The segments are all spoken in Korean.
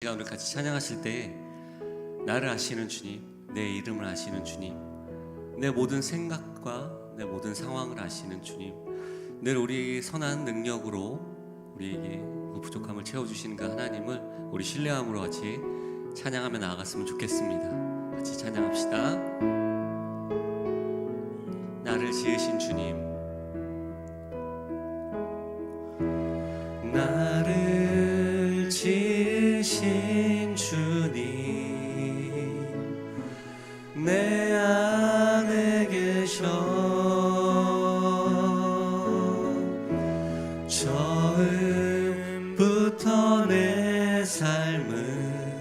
우리가 오늘 같이 찬양하실 때 나를 아시는 주님, 내 이름을 아시는 주님, 내 모든 생각과 내 모든 상황을 아시는 주님, 늘 우리 선한 능력으로 우리에게 그 부족함을 채워주시는 그 하나님을 우리 신뢰함으로 같이 찬양하며 나아갔으면 좋겠습니다. 같이 찬양합시다. 나를 지으신 주님, 나를 지으신 주님, 내 안에 계셔. 처음부터 내 삶은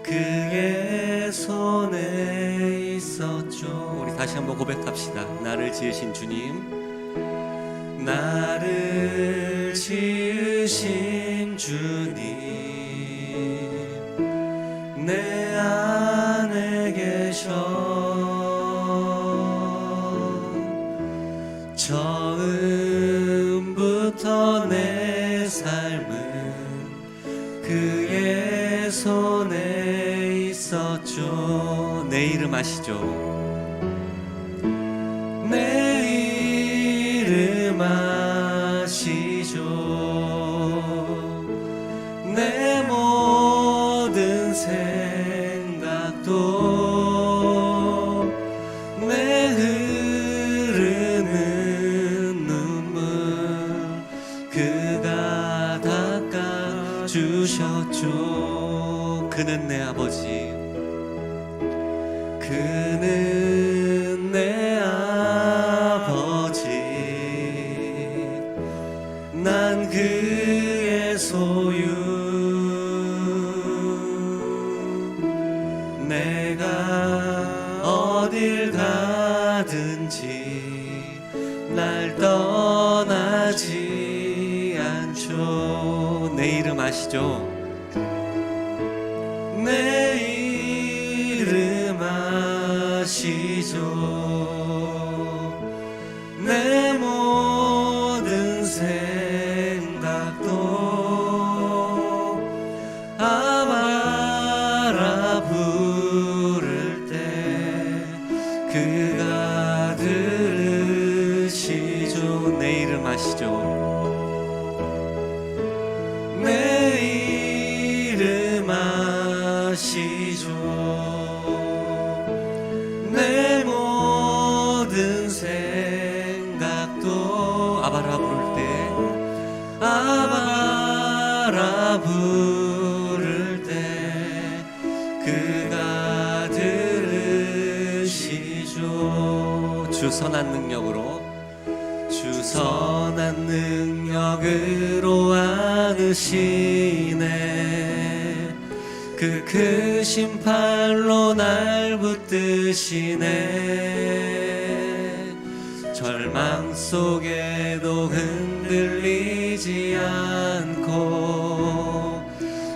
그의 손에 있었죠. 우리 다시 한번 고백합시다. 나를 지으신 주님, 나를 지으신 주님, 내 안에 계셔. 처음부터 내 삶은 그의 손에 있었죠. 내 이름 아시죠? 내 이름 아시죠. 내 모든 생각도 내 흐르는 눈물 그가 닦아주셨죠. 그는 내 아버지, 그는 내 아버지, 난 그의 소유. 내가 어딜 가든지 날 떠나지 않죠. 내 이름 아시죠? 내 이름 아시죠. 내 모든 생각도 아바라 부를 때 그가 들으시죠. 내 이름 아시죠? 내 이름 아시죠. 내 모든 생각도 아바라 부를 때, 아바라 부를 때 그가 들으시죠. 주 선한 능력으로, 주 선한 능력으로 안으시네. 그 크신 팔로 날 붙드시네. 절망 속에도 흔들리지 않고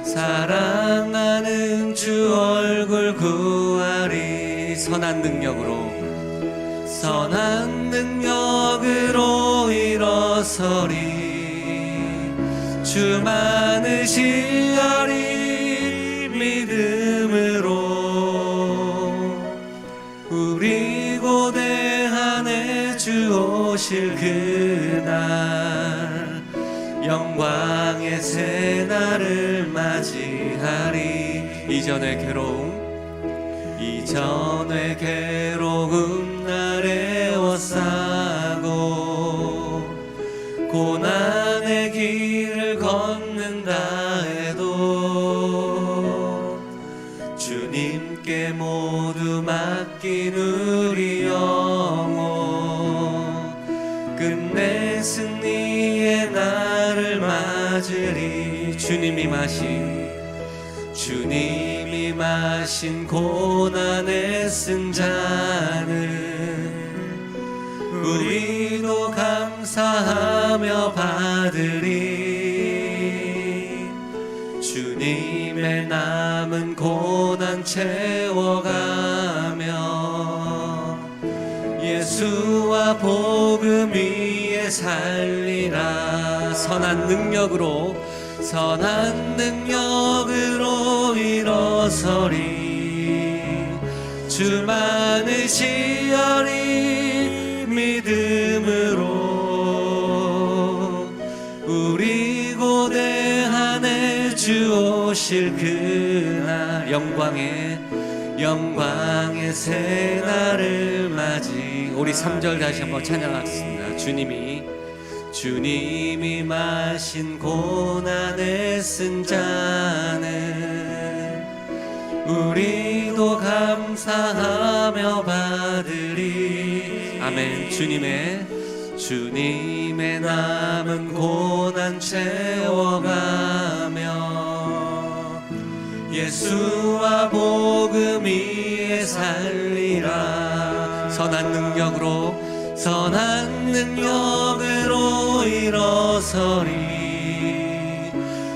사랑하는 주 얼굴 구하리. 선한 능력으로, 선한 능력으로 일어서리. 주 많으시리니 믿음으로 우리 고대한에 주 오실 그날 영광의 새날을 맞이하리. 이전의 괴로움 날 애워싸고 고난의 길을 걷는다 해도 주님께 모두 맡긴 우리 영혼 끝내 승리의 날을 맞으리. 주님이 마신 고난의 승자는 우리도 감사하며 받으리. 주님의 남은 고난 채워가며 예수와 복음 위에 살리라. 선한 능력으로 일어서리 주 많으시오리 믿음으로 우리 고대하네 주 오실 그날 영광의 새날을 맞이. 우리 3절 다시 한번 찬양하겠습니다. 주님이 마신 고난의 쓴 잔을 우리도 감사하며 받으리. 아멘. 주님의 남은 고난 채워가며 예수와 복음 위에 살리라. 선한 능력으로 일어서리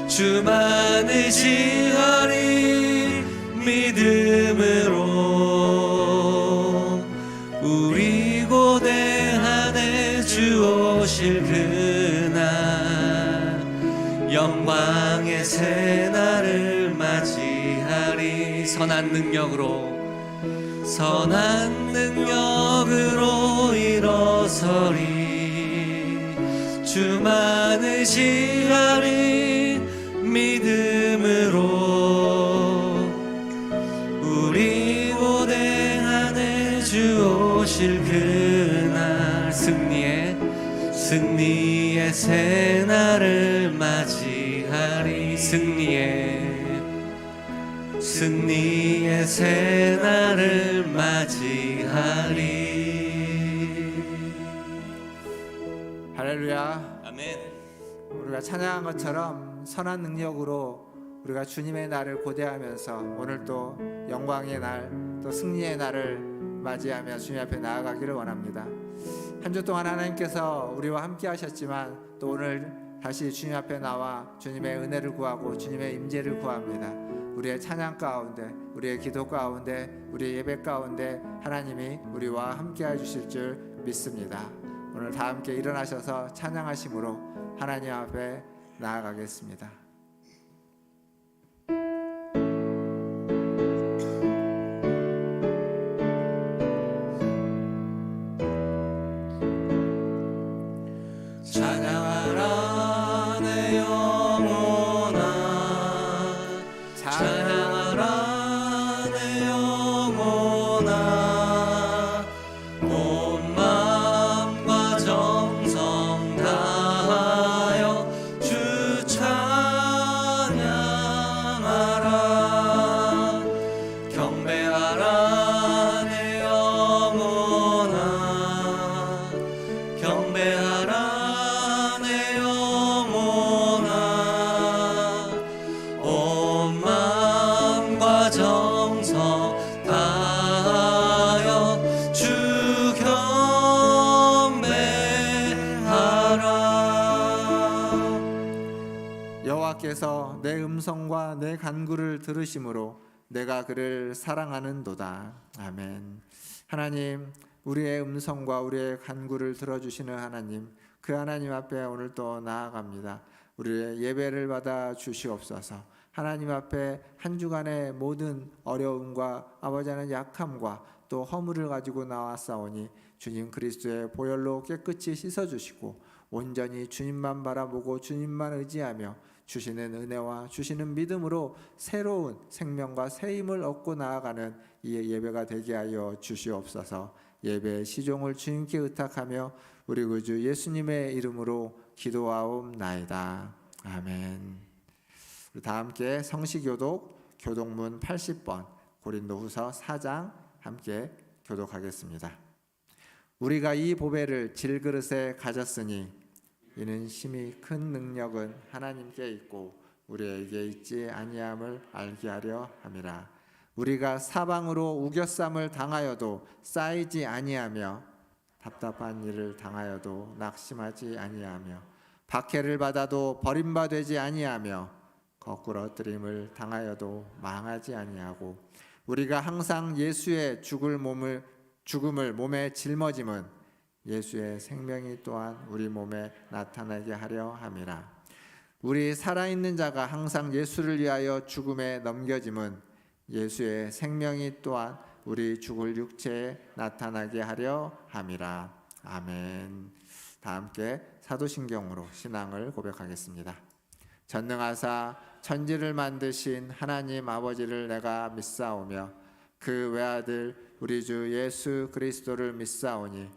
주 많으시오리 믿음으로 우리 고대하네 주 오실 그날 영광의 새날을 맞이하리. 선한 능력으로 일어서리 주 많으시오리 믿음으로 우리 고대하네 주 오실 그날 승리의 새날을 맞이하리. 승리의 새날을 맞이하리. 할렐루야. 아멘. 우리가 찬양한 것처럼 선한 능력으로 우리가 주님의 날을 고대하면서 오늘 또 영광의 날, 또 승리의 날을 맞이하며 주님 앞에 나아가기를 원합니다. 한 주 동안 하나님께서 우리와 함께 하셨지만 또 오늘 다시 주님 앞에 나와 주님의 은혜를 구하고 주님의 임재를 구합니다. 우리의 찬양 가운데, 우리의 기도 가운데, 우리의 예배 가운데 하나님이 우리와 함께 해주실 줄 믿습니다. 오늘 다 함께 일어나셔서 찬양하심으로 하나님 앞에 나아가겠습니다. 찬양하라 내 영혼아 찬양하라 내 영혼아 온 마음과 정성 다하여 주 찬양하라. 경배하라 내 영혼아 경배하라 내 영혼아 온 마음과 정성 다하여 주 경배하라. 여호와께서 내 음성과 내 간구를 들으심으로 내가 그를 사랑하는도다. 아멘. 하나님, 우리의 음성과 우리의 간구를 들어주시는 하나님, 그 하나님 앞에 오늘 또 나아갑니다. 우리의 예배를 받아 주시옵소서. 하나님 앞에 한 주간의 모든 어려움과 아버지 하나님 약함과 또 허물을 가지고 나왔사오니 주님 그리스도의 보혈로 깨끗이 씻어주시고 온전히 주님만 바라보고 주님만 의지하며 주시는 은혜와 주시는 믿음으로 새로운 생명과 새 힘을 얻고 나아가는 이 예배가 되게 하여 주시옵소서. 예배의 시종을 주님께 의탁하며 우리 구주 예수님의 이름으로 기도하옵나이다. 아멘. 우리 다 함께 성시교독 교독문 80번 고린도후서 4장 함께 교독하겠습니다. 우리가 이 보배를 질그릇에 가졌으니 이는 심히 큰 능력은 하나님께 있고 우리에게 있지 아니함을 알게 하려 함이라. 우리가 사방으로 우겨쌈을 당하여도 쌓이지 아니하며 답답한 일을 당하여도 낙심하지 아니하며 박해를 받아도 버림받지 아니하며 거꾸로 뜨림을 당하여도 망하지 아니하고 우리가 항상 예수의 죽음을 몸에 짊어짐은 예수의 생명이 또한 우리 몸에 나타나게 하려 함이라. 우리 살아있는 자가 항상 예수를 위하여 죽음에 넘겨짐은 예수의 생명이 또한 우리 죽을 육체에 나타나게 하려 함이라. 아멘. 다 함께 사도신경으로 신앙을 고백하겠습니다. 전능하사 천지를 만드신 하나님 아버지를 내가 믿사오며 그 외아들 우리 주 예수 그리스도를 믿사오니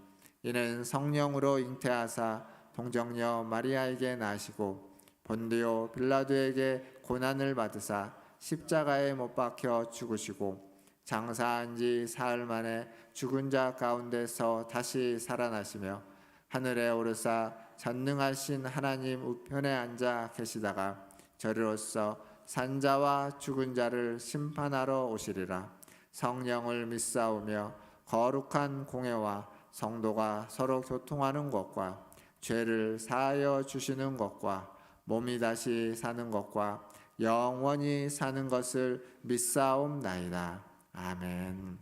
이는 성령으로 잉태하사 동정녀 마리아에게 나시고 본디오 빌라도에게 고난을 받으사 십자가에 못 박혀 죽으시고 장사한 지 사흘 만에 죽은 자 가운데서 다시 살아나시며 하늘에 오르사 전능하신 하나님 우편에 앉아 계시다가 저리로서 산자와 죽은 자를 심판하러 오시리라. 성령을 믿사오며 거룩한 공회와 성도가 서로 교통하는 것과 죄를 사하여 주시는 것과 몸이 다시 사는 것과 영원히 사는 것을 믿사옵나이다. 아멘.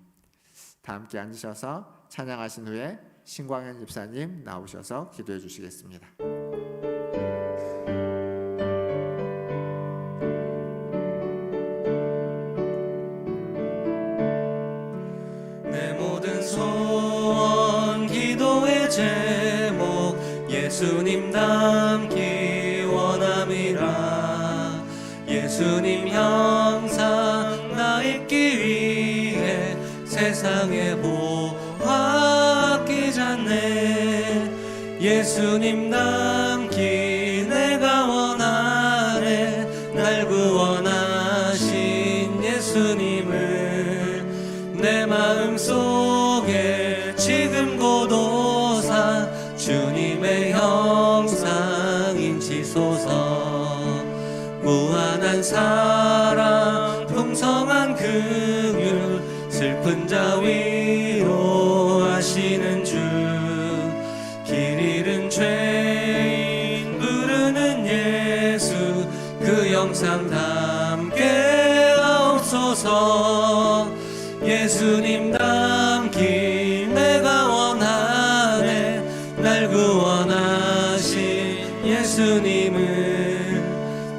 다 함께 앉으셔서 찬양하신 후에 신광현 집사님 나오셔서 기도해 주시겠습니다. 내 모든 소원 기도의 제목 예수님 닮기 원함이라. 예수님 형상 나 입기 위해 세상에 보화 아끼잖네. 예수님 닮기 내가 원하네. 날 구원하신 예수님을 내 마음속에 지금 고도사 주님의 형상 인치소서. 무한한 사랑 풍성한 긍휼 슬픈 자 위로하시는 주. 길 잃은 죄인 부르는 예수 그 영상 담게 하옵소서. 예수님 닮기 내가 원하네. 날 구원하신 예수님을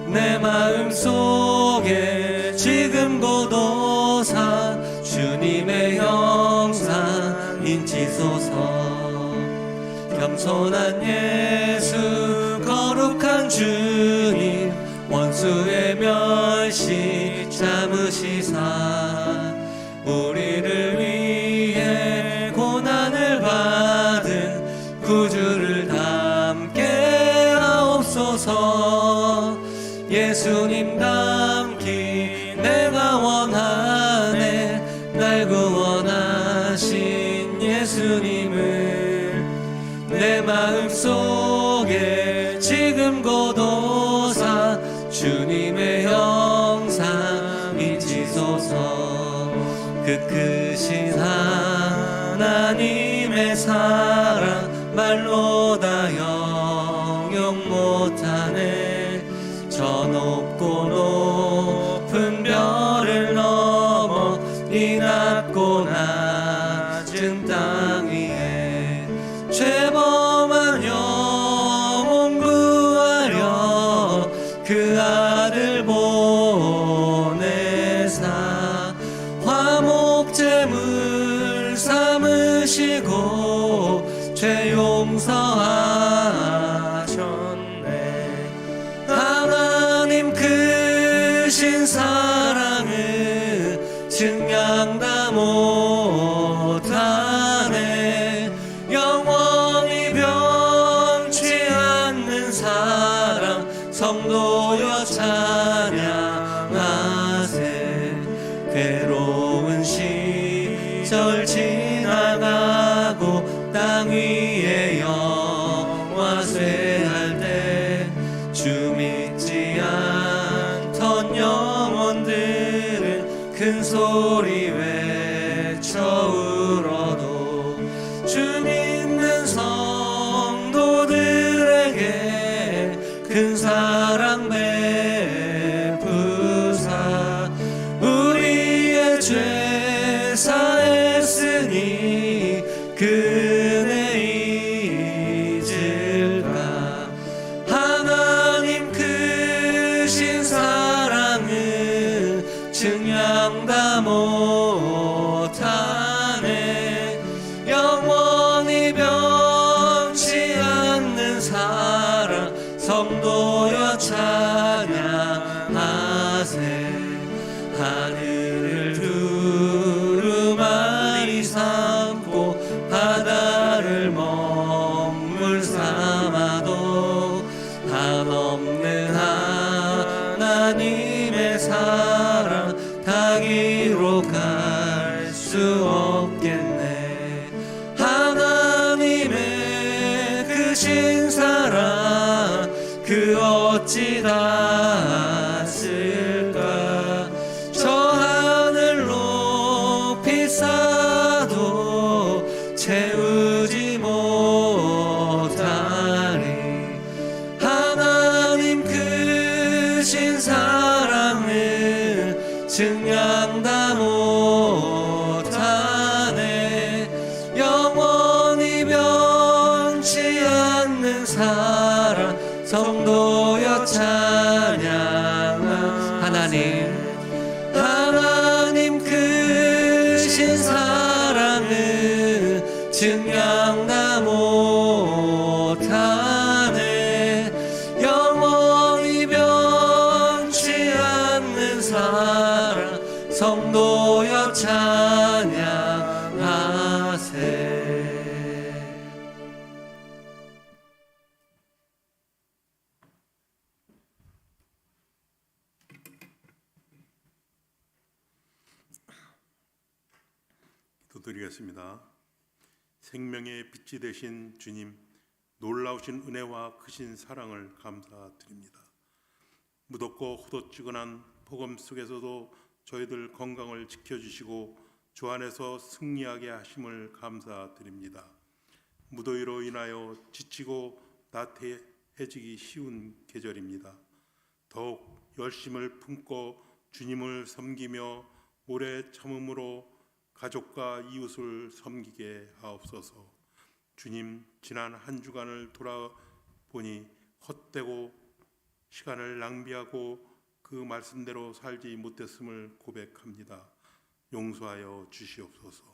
내 마음속에 지금 고도사 주님의 형상 인치소서. 겸손한 예수 거룩한 주님 원수의 멸시 참으시사 우리를 위해 고난을 받은 구주를 닮게 하옵소서. 예수님 닮기 내가 원하네. 날 구원하신 예수님을 내 마음속에 지금 고도사 주님의 형상 인치소서. 그 크신 하나님의 사랑 말로 다 형용 못하네. 저 높고 높은 별을 넘어 이 낮고 낮은 땅 위에 죄범한 영혼 구하려 그 아들 보내사 화목제물 삼으시고 죄 용서하셨네. 하나님 크신 사랑을 증량 다 못하네. 영원히 변치 않는 사랑 성도여 찬양하세. 괴로운 시절 지나가고 땅 위에 영화 쇠할 때 주 믿지 않던 영혼들은 큰 소리 외쳐 울어도 주 믿는 성도들에게 큰 사랑 베푸사 우리의 죄 사했으니 그 은혜 잊을까. 하나님 크신 사랑을 증량 다 못하네. 영원히 변치 않는 사랑 성도여 찬양하세. 하늘을 두루마리 삼고 바다를 먹물 삼아도 한없는 하나님의 사랑 다 기록할 수 없겠네. 하나님의 크신 사랑 그 어찌 닿았을까. 저 하늘 높이 쌓아도 채우지 못하리. 하나님 크신 사랑은 증량 다 못하네. 영원히 변치 않는 사랑 성도여 찬양하. 하나님 크신 사랑은 증량 다 못하네. 영원히 변치 않는 사랑 성도여 찬양하세. 기도드리겠습니다. 생명의 빛이 되신 주님, 놀라우신 은혜와 크신 사랑을 감사드립니다. 무덥고 후덥지근한 폭염 속에서도 저희들 건강을 지켜주시고 주 안에서 승리하게 하심을 감사드립니다. 무더위로 인하여 지치고 나태해지기 쉬운 계절입니다. 더욱 열심을 품고 주님을 섬기며 오래 참음으로 가족과 이웃을 섬기게 하옵소서. 주님, 지난 한 주간을 돌아보니 헛되고 시간을 낭비하고 그 말씀대로 살지 못했음을 고백합니다. 용서하여 주시옵소서.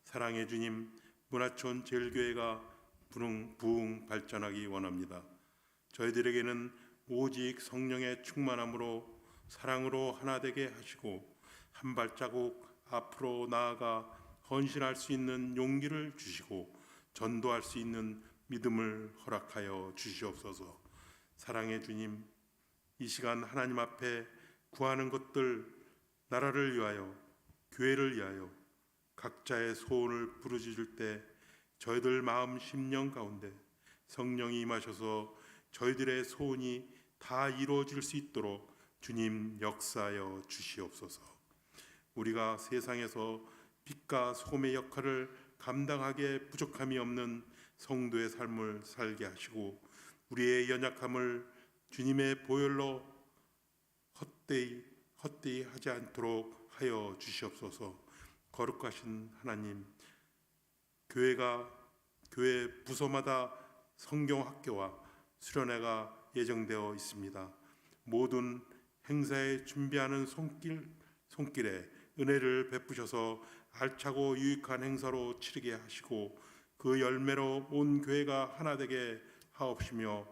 사랑의 주님, 문화촌 제일교회가 부흥 발전하기 원합니다. 저희들에게는 오직 성령의 충만함으로 사랑으로 하나 되게 하시고 한 발자국 앞으로 나아가 헌신할 수 있는 용기를 주시고 전도할 수 있는 믿음을 허락하여 주시옵소서. 사랑의 주님, 이 시간 하나님 앞에 구하는 것들, 나라를 위하여, 교회를 위하여 각자의 소원을 부르짖을 때 저희들 마음 심령 가운데 성령이 임하셔서 저희들의 소원이 다 이루어질 수 있도록 주님 역사하여 주시옵소서. 우리가 세상에서 빛과 소금의 역할을 감당하기에 부족함이 없는 성도의 삶을 살게 하시고 우리의 연약함을 주님의 보혈로 헛되이 하지 않도록 하여 주시옵소서. 거룩하신 하나님, 교회 부서마다 성경학교와 수련회가 예정되어 있습니다. 모든 행사에 준비하는 손길에 은혜를 베푸셔서 알차고 유익한 행사로 치르게 하시고 그 열매로 온 교회가 하나 되게 하옵시며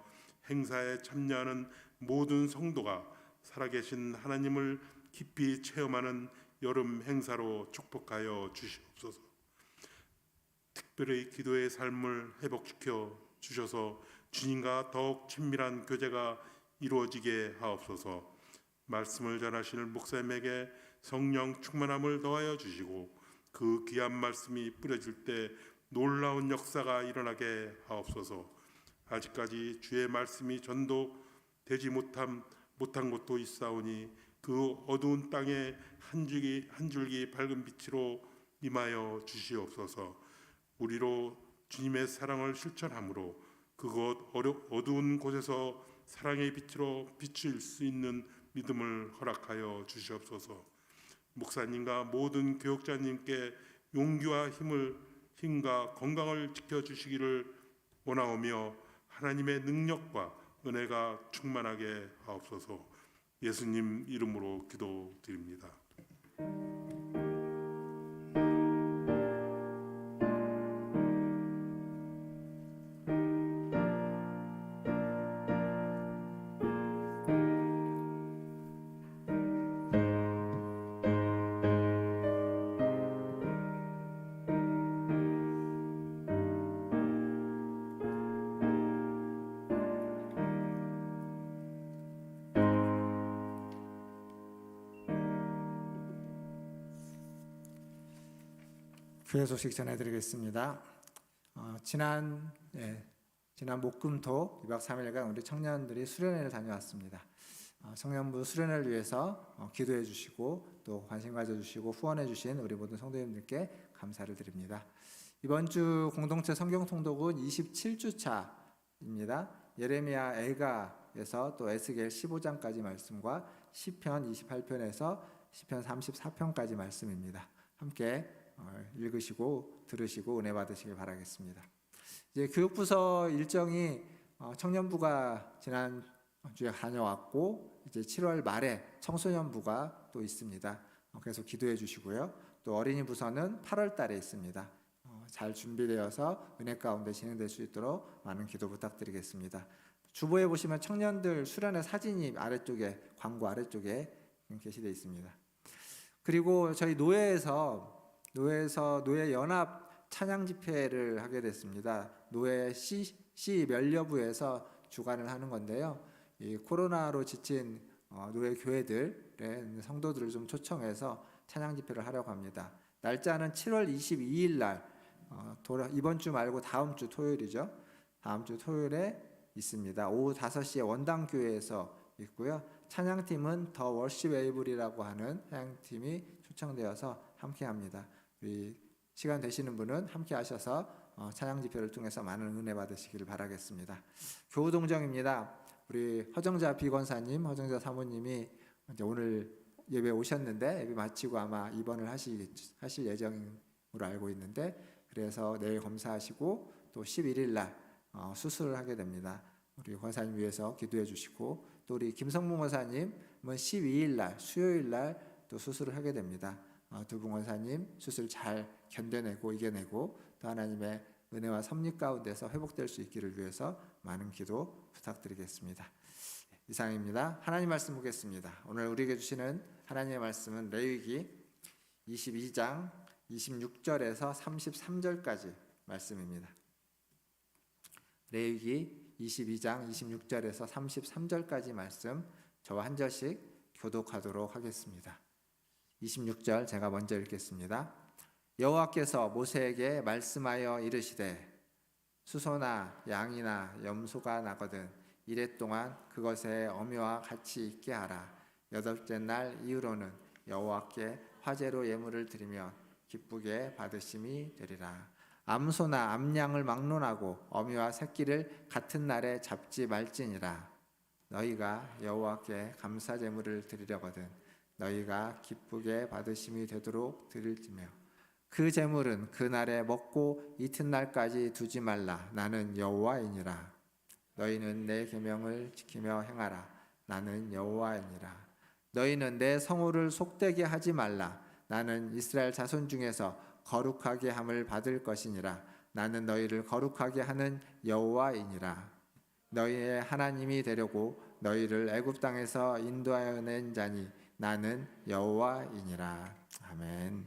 행사에 참여하는 모든 성도가 살아계신 하나님을 깊이 체험하는 여름 행사로 축복하여 주시옵소서. 특별히 기도의 삶을 회복시켜 주셔서 주님과 더욱 친밀한 교제가 이루어지게 하옵소서. 말씀을 전하실 목사님에게 성령 충만함을 더하여 주시고 그 귀한 말씀이 뿌려질 때 놀라운 역사가 일어나게 하옵소서. 아직까지 주의 말씀이 전도되지 못한 곳도 있사오니 그 어두운 땅에 한 줄기 밝은 빛으로 임하여 주시옵소서. 우리로 주님의 사랑을 실천함으로 그곳 어두운 곳에서 사랑의 빛으로 비출 수 있는 믿음을 허락하여 주시옵소서. 목사님과 모든 교역자님께 용기와 힘과 건강을 지켜주시기를 원하오며 하나님의 능력과 은혜가 충만하게 하옵소서. 예수님 이름으로 기도드립니다. 교회 소식 전해드리겠습니다. 지난 목금토 2박 3일간 우리 청년들이 수련회를 다녀왔습니다. 청년부 수련회를 위해서 기도해 주시고 또 관심 가져주시고 후원해 주신 우리 모든 성도님들께 감사를 드립니다. 이번 주 공동체 성경 통독은 27주차입니다. 예레미야 애가에서 또 에스겔 15장까지 말씀과 시편 28편에서 시편 34편까지 말씀입니다. 함께 읽으시고 들으시고 은혜 받으시길 바라겠습니다. 이제 교육부서 일정이 청년부가 지난 주에 다녀왔고 이제 7월 말에 청소년부가 또 있습니다. 그래서 기도해 주시고요. 또 어린이 부서는 8월 달에 있습니다. 잘 준비되어서 은혜 가운데 진행될 수 있도록 많은 기도 부탁드리겠습니다. 주보에 보시면 청년들 수련회 사진이 아래쪽에 광고 아래쪽에 게시되어 있습니다. 그리고 저희 노회 연합 찬양 집회를 하게 됐습니다. 노회 C 면려부에서 주관을 하는 건데요. 이 코로나로 지친 노회 교회들의 성도들을 좀 초청해서 찬양 집회를 하려고 합니다. 날짜는 7월 22일 날 이번 주 말고 다음 주 토요일이죠. 다음 주 토요일에 있습니다. 오후 5시에 원당교회에서 있고요. 찬양팀은 더 월십 웨이블이라고 하는 찬양팀이 초청되어서 함께합니다. 우리 시간 되시는 분은 함께 하셔서 찬양 집회를 통해서 많은 은혜 받으시기를 바라겠습니다. 교우동정입니다. 우리 허정자 비권사님, 허정자 사모님이 이제 오늘 예배 오셨는데 예배 마치고 아마 입원을 하실 예정으로 알고 있는데 그래서 내일 검사하시고 또 11일 날 수술을 하게 됩니다. 우리 권사님 위해서 기도해 주시고 또 우리 김성문 권사님은 12일 날 수요일 날 또 수술을 하게 됩니다. 두 분 권사님 수술 잘 견뎌내고 이겨내고 또 하나님의 은혜와 섭리 가운데서 회복될 수 있기를 위해서 많은 기도 부탁드리겠습니다. 이상입니다. 하나님 말씀 보겠습니다. 오늘 우리에게 주시는 하나님의 말씀은 레위기 22장 26절에서 33절까지 말씀입니다. 레위기 22장 26절에서 33절까지 말씀 저와 한 절씩 교독하도록 하겠습니다. 26절 제가 먼저 읽겠습니다. 여호와께서 모세에게 말씀하여 이르시되 수소나 양이나 염소가 나거든 이래 동안 그것에 어미와 같이 있게 하라. 여덟째 날 이후로는 여호와께 화제로 예물을 드리면 기쁘게 받으심이 되리라. 암소나 암양을 막론하고 어미와 새끼를 같은 날에 잡지 말지니라. 너희가 여호와께 감사 제물을 드리려거든 너희가 기쁘게 받으심이 되도록 드릴지며 그 제물은 그 날에 먹고 이튿날까지 두지 말라. 나는 여호와이니라. 너희는 내 계명을 지키며 행하라. 나는 여호와이니라. 너희는 내 성호를 속되게 하지 말라. 나는 이스라엘 자손 중에서 거룩하게 함을 받을 것이니라. 나는 너희를 거룩하게 하는 여호와이니라. 너희의 하나님이 되려고 너희를 애굽 땅에서 인도하여 낸 자니 나는 여호와이니라. 아멘.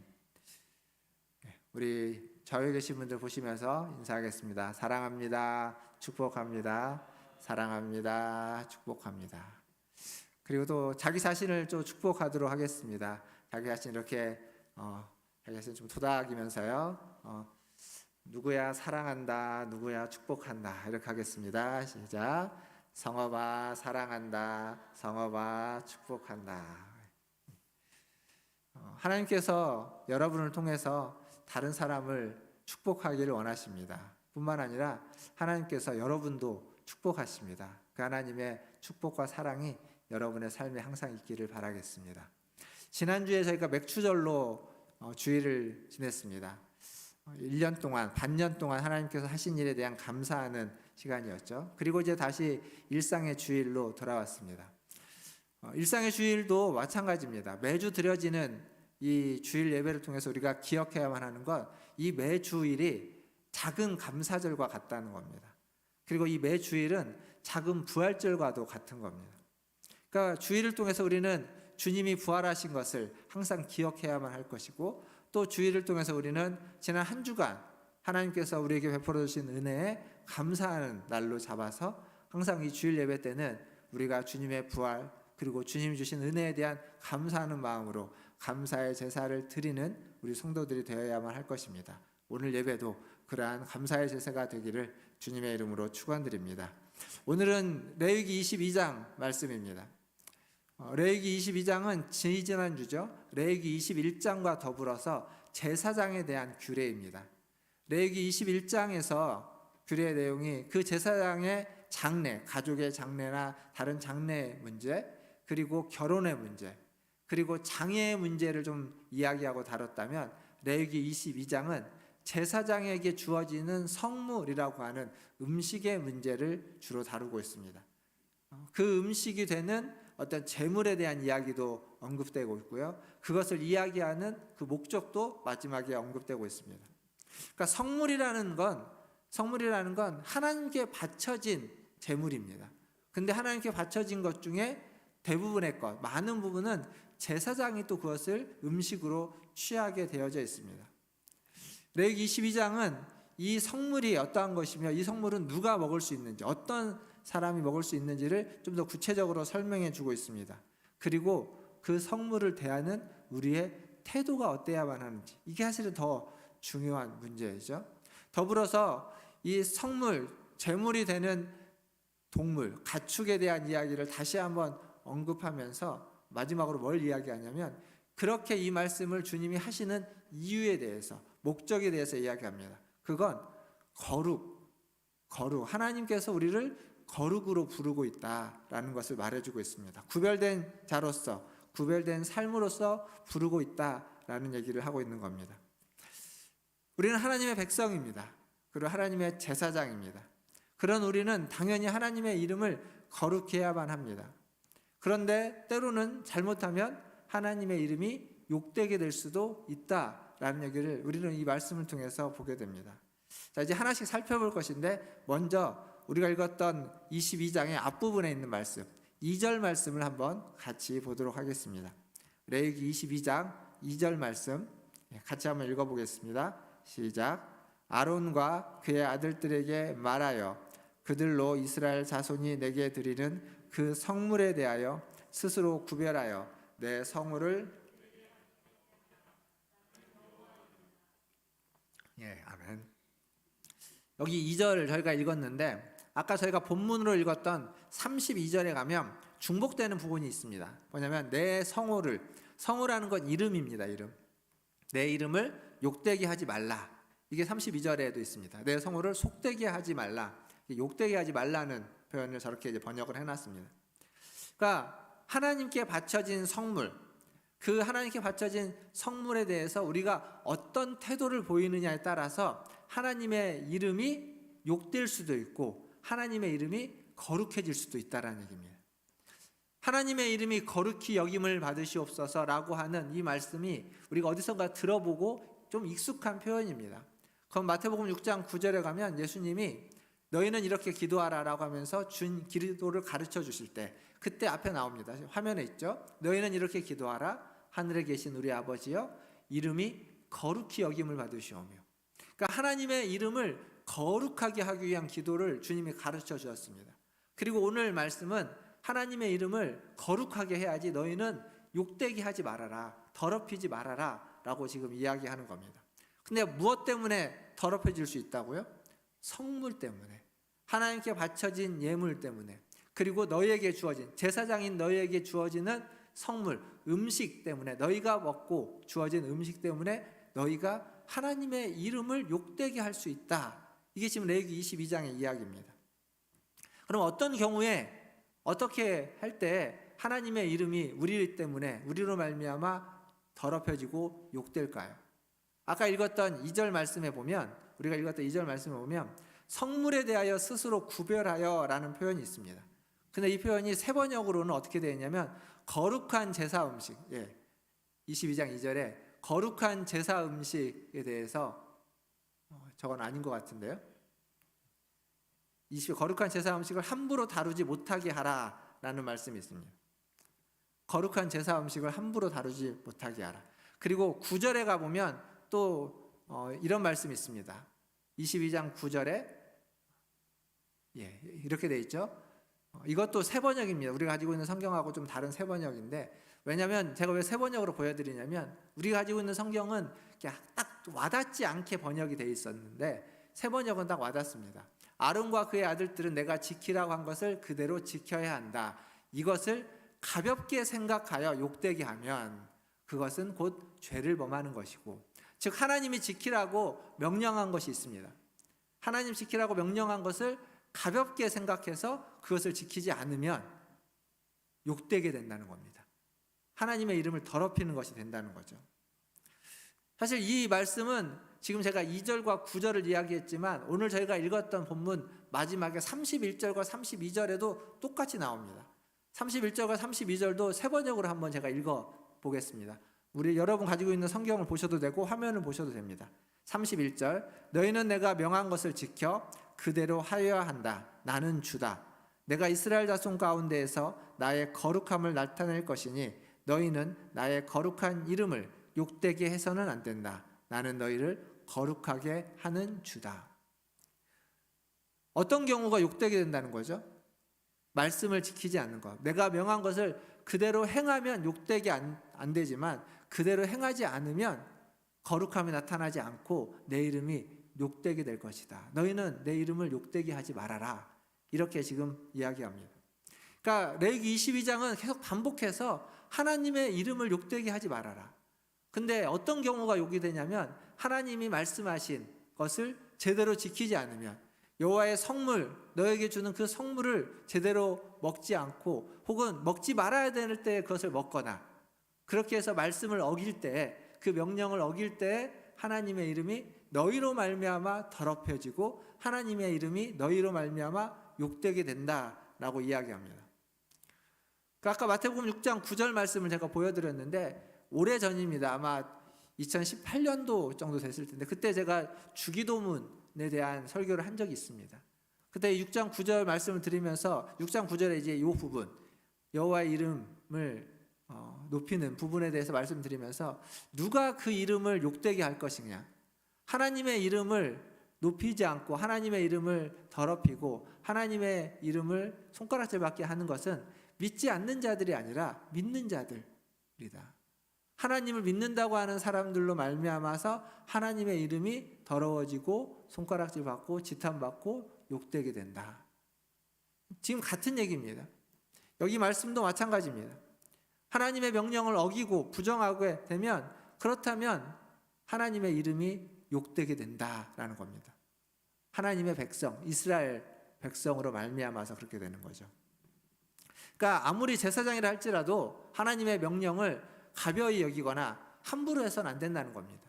우리 좌우에 계신 분들 보시면서 인사하겠습니다. 사랑합니다. 축복합니다. 사랑합니다. 축복합니다. 그리고 또 자기 자신을 좀 축복하도록 하겠습니다. 자기 자신 이렇게 자기 자신 좀 토닥이면서요. 누구야 사랑한다, 누구야 축복한다 이렇게 하겠습니다. 시작. 성업아 사랑한다, 성업아 축복한다. 하나님께서 여러분을 통해서 다른 사람을 축복하기를 원하십니다. 뿐만 아니라 하나님께서 여러분도 축복하십니다. 그 하나님의 축복과 사랑이 여러분의 삶에 항상 있기를 바라겠습니다. 지난주에 저희가 맥추절로 주일을 지냈습니다. 1년 동안, 반년 동안 하나님께서 하신 일에 대한 감사하는 시간이었죠. 그리고 이제 다시 일상의 주일로 돌아왔습니다. 일상의 주일도 마찬가지입니다. 매주 드려지는 이 주일 예배를 통해서 우리가 기억해야만 하는 건 이 매주일이 작은 감사절과 같다는 겁니다. 그리고 이 매주일은 작은 부활절과도 같은 겁니다. 그러니까 주일을 통해서 우리는 주님이 부활하신 것을 항상 기억해야만 할 것이고 또 주일을 통해서 우리는 지난 한 주간 하나님께서 우리에게 베풀어 주신 은혜에 감사하는 날로 잡아서 항상 이 주일 예배 때는 우리가 주님의 부활 그리고 주님이 주신 은혜에 대한 감사하는 마음으로 감사의 제사를 드리는 우리 성도들이 되어야만 할 것입니다. 오늘 예배도 그러한 감사의 제사가 되기를 주님의 이름으로 축원드립니다. 오늘은 레위기 22장 말씀입니다. 레위기 22장은 지지난주죠. 레위기 21장과 더불어서 제사장에 대한 규례입니다. 레위기 21장에서 규례의 내용이 그 제사장의 장례, 가족의 장례나 다른 장례 문제, 그리고 결혼의 문제, 그리고 장애의 문제를 좀 이야기하고 다뤘다면 레위기 22장은 제사장에게 주어지는 성물이라고 하는 음식의 문제를 주로 다루고 있습니다. 그 음식이 되는 어떤 재물에 대한 이야기도 언급되고 있고요. 그것을 이야기하는 그 목적도 마지막에 언급되고 있습니다. 그러니까 성물이라는 건 하나님께 바쳐진 재물입니다. 근데 하나님께 바쳐진 것 중에 대부분의 것, 많은 부분은 제사장이 또 그것을 음식으로 취하게 되어져 있습니다. 레위기 22장은 이 성물이 어떠한 것이며 이 성물은 누가 먹을 수 있는지, 어떤 사람이 먹을 수 있는지를 좀 더 구체적으로 설명해 주고 있습니다. 그리고 그 성물을 대하는 우리의 태도가 어때야만 하는지, 이게 사실은 더 중요한 문제이죠. 더불어서 이 성물, 제물이 되는 동물, 가축에 대한 이야기를 다시 한번 언급하면서 마지막으로 뭘 이야기하냐면, 그렇게 이 말씀을 주님이 하시는 이유에 대해서, 목적에 대해서 이야기합니다. 그건 거룩, 하나님께서 우리를 거룩으로 부르고 있다라는 것을 말해주고 있습니다. 구별된 자로서, 구별된 삶으로서 부르고 있다라는 얘기를 하고 있는 겁니다. 우리는 하나님의 백성입니다. 그리고 하나님의 제사장입니다. 그런 우리는 당연히 하나님의 이름을 거룩해야만 합니다. 그런데 때로는 잘못하면 하나님의 이름이 욕되게 될 수도 있다라는 얘기를 우리는 이 말씀을 통해서 보게 됩니다. 자, 이제 하나씩 살펴볼 것인데, 먼저 우리가 읽었던 22장의 앞부분에 있는 말씀, 2절 말씀을 한번 같이 보도록 하겠습니다. 레위기 22장 2절 말씀 같이 한번 읽어보겠습니다. 시작. 아론과 그의 아들들에게 말하여 그들로 이스라엘 자손이 내게 드리는 그 성물에 대하여 스스로 구별하여 내 성물을 아멘. 여기 2절 저희가 읽었는데, 아까 저희가 본문으로 읽었던 32절에 가면 중복되는 부분이 있습니다. 뭐냐면 내 성호라는 건 이름입니다. 이름. 내 이름을 욕되게 하지 말라. 이게 32절에도 있습니다. 내 성호를 속되게 하지 말라. 욕되게 하지 말라는 표현을 저렇게 이제 번역을 해놨습니다. 그러니까 하나님께 바쳐진 성물, 그 하나님께 바쳐진 성물에 대해서 우리가 어떤 태도를 보이느냐에 따라서 하나님의 이름이 욕될 수도 있고 하나님의 이름이 거룩해질 수도 있다라는 얘기입니다. 하나님의 이름이 거룩히 여김을 받으시옵소서라고 하는 이 말씀이 우리가 어디선가 들어보고 좀 익숙한 표현입니다. 그럼 마태복음 6장 9절에 가면 예수님이 너희는 이렇게 기도하라라고 하면서 준 기도를 가르쳐 주실 때, 그때 앞에 나옵니다. 화면에 있죠. 너희는 이렇게 기도하라. 하늘에 계신 우리 아버지여, 이름이 거룩히 여김을 받으시오며. 그러니까 하나님의 이름을 거룩하게 하기 위한 기도를 주님이 가르쳐 주었습니다. 그리고 오늘 말씀은 하나님의 이름을 거룩하게 해야지 너희는 욕되게 하지 말아라, 더럽히지 말아라 라고 지금 이야기하는 겁니다. 근데 무엇 때문에 더럽혀질 수 있다고요? 성물 때문에, 하나님께 바쳐진 예물 때문에, 그리고 너희에게 주어진, 제사장인 너희에게 주어지는 성물, 음식 때문에, 너희가 먹고 주어진 음식 때문에 너희가 하나님의 이름을 욕되게 할 수 있다. 이게 지금 레위기 22장의 이야기입니다. 그럼 어떤 경우에, 어떻게 할 때 하나님의 이름이 우리 때문에, 우리로 말미암아 더럽혀지고 욕될까요? 아까 읽었던 2절 말씀에 보면, 우리가 읽었던 2절 말씀에 보면 성물에 대하여 스스로 구별하여 라는 표현이 있습니다. 근데 이 표현이 세번역으로는 어떻게 되어 있냐면 거룩한 제사 음식, 22장 2절에 거룩한 제사 음식에 대해서, 저건 아닌 것 같은데요. 거룩한 제사 음식을 함부로 다루지 못하게 하라라는 말씀이 있습니다. 거룩한 제사 음식을 함부로 다루지 못하게 하라. 그리고 9절에 가보면 또 이런 말씀이 있습니다. 22장 9절에 이렇게 돼 있죠. 이것도 세번역입니다. 우리가 가지고 있는 성경하고 좀 다른 세번역인데, 왜냐하면 제가 왜 세 번역으로 보여드리냐면 우리가 가지고 있는 성경은 딱 와닿지 않게 번역이 돼 있었는데 세 번역은 딱 와닿습니다. 아론과 그의 아들들은 내가 지키라고 한 것을 그대로 지켜야 한다. 이것을 가볍게 생각하여 욕되게 하면 그것은 곧 죄를 범하는 것이고, 즉 하나님이 지키라고 명령한 것이 있습니다. 하나님 지키라고 명령한 것을 가볍게 생각해서 그것을 지키지 않으면 욕되게 된다는 겁니다. 하나님의 이름을 더럽히는 것이 된다는 거죠. 사실 이 말씀은 지금 제가 2절과 9절을 이야기했지만 오늘 저희가 읽었던 본문 마지막에 31절과 32절에도 똑같이 나옵니다. 31절과 32절도 세 번역으로 한번 제가 읽어 보겠습니다. 우리 여러분 가지고 있는 성경을 보셔도 되고 화면을 보셔도 됩니다. 31절, 너희는 내가 명한 것을 지켜 그대로 하여야 한다. 나는 주다. 내가 이스라엘 자손 가운데에서 나의 거룩함을 나타낼 것이니 너희는 나의 거룩한 이름을 욕되게 해서는 안 된다. 나는 너희를 거룩하게 하는 주다. 어떤 경우가 욕되게 된다는 거죠? 말씀을 지키지 않는 것. 내가 명한 것을 그대로 행하면 욕되게 안 되지만 그대로 행하지 않으면 거룩함이 나타나지 않고 내 이름이 욕되게 될 것이다. 너희는 내 이름을 욕되게 하지 말아라. 이렇게 지금 이야기합니다. 그러니까 레위기 22장은 계속 반복해서 하나님의 이름을 욕되게 하지 말아라. 근데 어떤 경우가 욕이 되냐면 하나님이 말씀하신 것을 제대로 지키지 않으면, 여호와의 성물, 너에게 주는 그 성물을 제대로 먹지 않고 혹은 먹지 말아야 될 때 그것을 먹거나, 그렇게 해서 말씀을 어길 때, 그 명령을 어길 때 하나님의 이름이 너희로 말미암아 더럽혀지고 하나님의 이름이 너희로 말미암아 욕되게 된다라고 이야기합니다. 아까 마태복음 6장 9절 말씀을 제가 보여드렸는데 오래전입니다. 아마 2018년도 정도 됐을 텐데 그때 제가 주기도문에 대한 설교를 한 적이 있습니다. 그때 6장 9절 말씀을 드리면서 6장 9절에 이제 이 부분, 여호와의 이름을 높이는 부분에 대해서 말씀드리면서 누가 그 이름을 욕되게 할 것이냐, 하나님의 이름을 높이지 않고 하나님의 이름을 더럽히고 하나님의 이름을 손가락질받게 하는 것은 믿지 않는 자들이 아니라 믿는 자들이다. 하나님을 믿는다고 하는 사람들로 말미암아서 하나님의 이름이 더러워지고 손가락질받고 지탄받고 욕되게 된다. 지금 같은 얘기입니다. 여기 말씀도 마찬가지입니다. 하나님의 명령을 어기고 부정하게 되면, 그렇다면 하나님의 이름이 욕되게 된다라는 겁니다. 하나님의 백성, 이스라엘 백성으로 말미암아서 그렇게 되는 거죠. 그러니까 아무리 제사장이라 할지라도 하나님의 명령을 가벼이 여기거나 함부로 해서는 안 된다는 겁니다.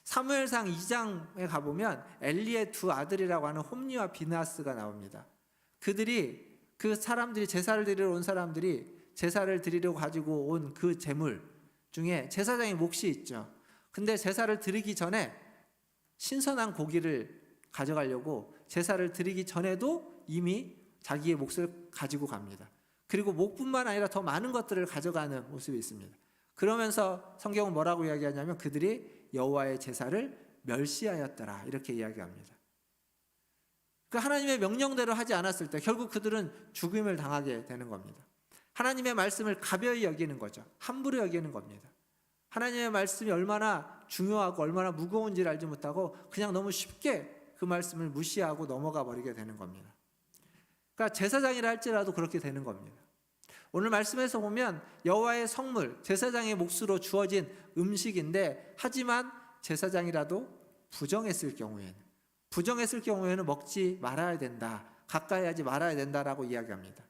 사무엘상 2장에 가보면 엘리의 두 아들이라고 하는 홈니와 비나스가 나옵니다. 그 사람들이 제사를 드리러 온 사람들이 제사를 드리려고 가지고 온 그 제물 중에 제사장의 몫이 있죠. 근데 제사를 드리기 전에 신선한 고기를 가져가려고 제사를 드리기 전에도 이미 자기의 몫을 가지고 갑니다. 그리고 목뿐만 아니라 더 많은 것들을 가져가는 모습이 있습니다. 그러면서 성경은 뭐라고 이야기하냐면 그들이 여호와의 제사를 멸시하였더라 이렇게 이야기합니다. 그 하나님의 명령대로 하지 않았을 때 결국 그들은 죽임을 당하게 되는 겁니다. 하나님의 말씀을 가벼이 여기는 거죠. 함부로 여기는 겁니다. 하나님의 말씀이 얼마나 중요하고 얼마나 무거운지를 알지 못하고 그냥 너무 쉽게 그 말씀을 무시하고 넘어가 버리게 되는 겁니다. 그러니까 제사장이라 할지라도 그렇게 되는 겁니다. 오늘 말씀에서 보면 여호와의 성물, 제사장의 몫으로 주어진 음식인데, 하지만 제사장이라도 부정했을 경우에는 먹지 말아야 된다, 가까이 하지 말아야 된다라고 이야기합니다.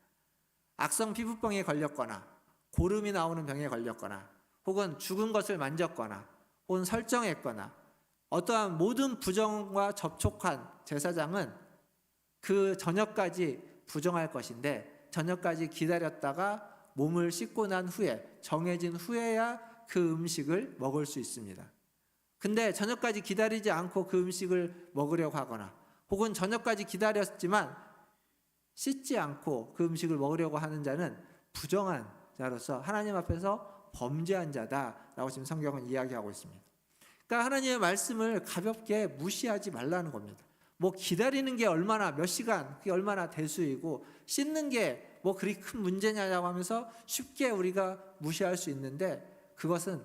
악성 피부병에 걸렸거나 고름이 나오는 병에 걸렸거나 혹은 죽은 것을 만졌거나 혹은 설정했거나 어떠한 모든 부정과 접촉한 제사장은 그 저녁까지 부정할 것인데, 저녁까지 기다렸다가 몸을 씻고 난 후에 정해진 후에야 그 음식을 먹을 수 있습니다. 근데 저녁까지 기다리지 않고 그 음식을 먹으려고 하거나 혹은 저녁까지 기다렸지만 씻지 않고 그 음식을 먹으려고 하는 자는 부정한 자로서 하나님 앞에서 범죄한 자다라고 지금 성경은 이야기하고 있습니다. 그러니까 하나님의 말씀을 가볍게 무시하지 말라는 겁니다. 뭐 기다리는 게 얼마나 몇 시간, 그게 얼마나 대수이고 씻는 게 뭐 그리 큰 문제냐고 하면서 쉽게 우리가 무시할 수 있는데, 그것은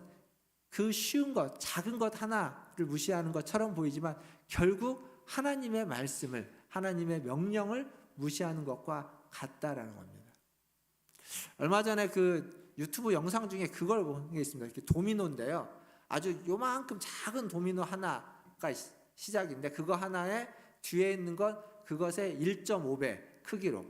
그 쉬운 것, 작은 것 하나를 무시하는 것처럼 보이지만 결국 하나님의 말씀을, 하나님의 명령을 무시하는 것과 같다라는 겁니다. 얼마 전에 그 유튜브 영상 중에 그걸 본 게 있습니다. 이렇게 도미노인데요, 아주 요만큼 작은 도미노 하나가 시작인데, 그거 하나에 뒤에 있는 건 그것의 1.5배 크기로,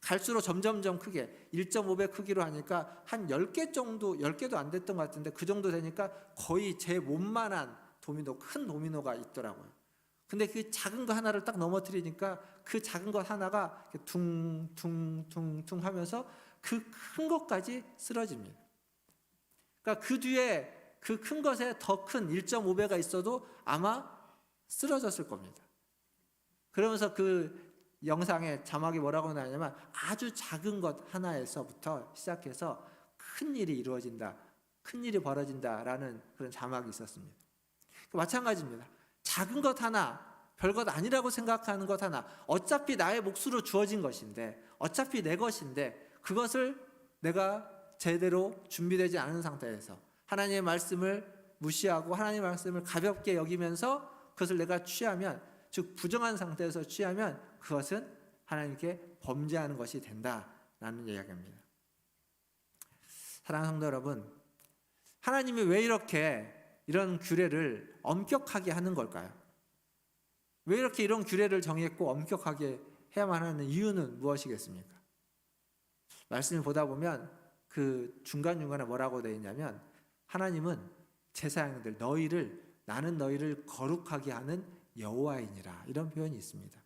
갈수록 점점점 크게 1.5배 크기로 하니까 한 10개 정도, 10개도 안 됐던 것 같은데 그 정도 되니까 거의 제 몸만한 도미노, 큰 도미노가 있더라고요. 근데 그 작은 거 하나를 딱 넘어뜨리니까 그 작은 것 하나가 퉁퉁퉁퉁 하면서 그 큰 것까지 쓰러집니다. 그러니까 그 뒤에 그 큰 것에 더 큰 1.5배가 있어도 아마 쓰러졌을 겁니다. 그러면서 그 영상의 자막이 뭐라고 나냐면, 아주 작은 것 하나에서부터 시작해서 큰 일이 이루어진다, 큰 일이 벌어진다라는 그런 자막이 있었습니다. 마찬가지입니다. 작은 것 하나, 별것 아니라고 생각하는 것 하나, 어차피 나의 몫으로 주어진 것인데, 어차피 내 것인데, 그것을 내가 제대로 준비되지 않은 상태에서 하나님의 말씀을 무시하고 하나님의 말씀을 가볍게 여기면서 그것을 내가 취하면, 즉 부정한 상태에서 취하면 그것은 하나님께 범죄하는 것이 된다라는 이야기입니다. 사랑하는 성도 여러분, 하나님이 왜 이렇게 이런 규례를 엄격하게 하는 걸까요? 왜 이렇게 이런 규례를 정했고 엄격하게 해야만 하는 이유는 무엇이겠습니까? 말씀을 보다 보면 그 중간중간에 뭐라고 되어 있냐면, 하나님은 제사장들, 나는 너희를 거룩하게 하는 여호와이니라, 이런 표현이 있습니다.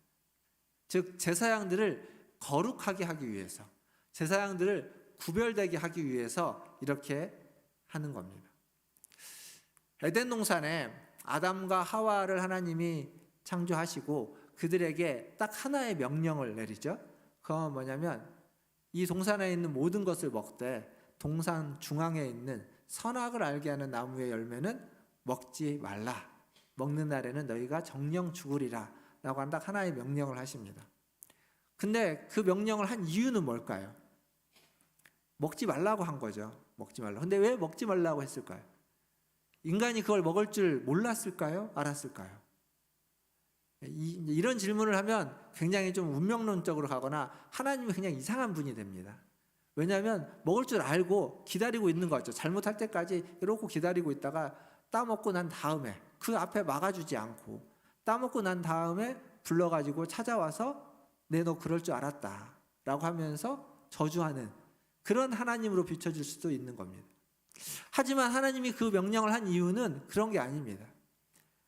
즉 제사장들을 거룩하게 하기 위해서, 제사장들을 구별되게 하기 위해서 이렇게 하는 겁니다. 에덴 동산에 아담과 하와를 하나님이 창조하시고 그들에게 딱 하나의 명령을 내리죠. 그건 뭐냐면, 이 동산에 있는 모든 것을 먹되 동산 중앙에 있는 선악을 알게 하는 나무의 열매는 먹지 말라. 먹는 날에는 너희가 정령 죽으리라 라고 한 딱 하나의 명령을 하십니다. 근데 그 명령을 한 이유는 뭘까요? 먹지 말라고 한 거죠. 먹지 말라. 근데 왜 먹지 말라고 했을까요? 인간이 그걸 먹을 줄 몰랐을까요? 알았을까요? 이런 질문을 하면 굉장히 좀 운명론적으로 가거나 하나님이 그냥 이상한 분이 됩니다. 왜냐하면 먹을 줄 알고 기다리고 있는 거죠. 잘못할 때까지 이러고 기다리고 있다가 따먹고 난 다음에, 그 앞에 막아주지 않고 따먹고 난 다음에 불러가지고 찾아와서 너 그럴 줄 알았다 라고 하면서 저주하는 그런 하나님으로 비춰질 수도 있는 겁니다. 하지만 하나님이 그 명령을 한 이유는 그런 게 아닙니다.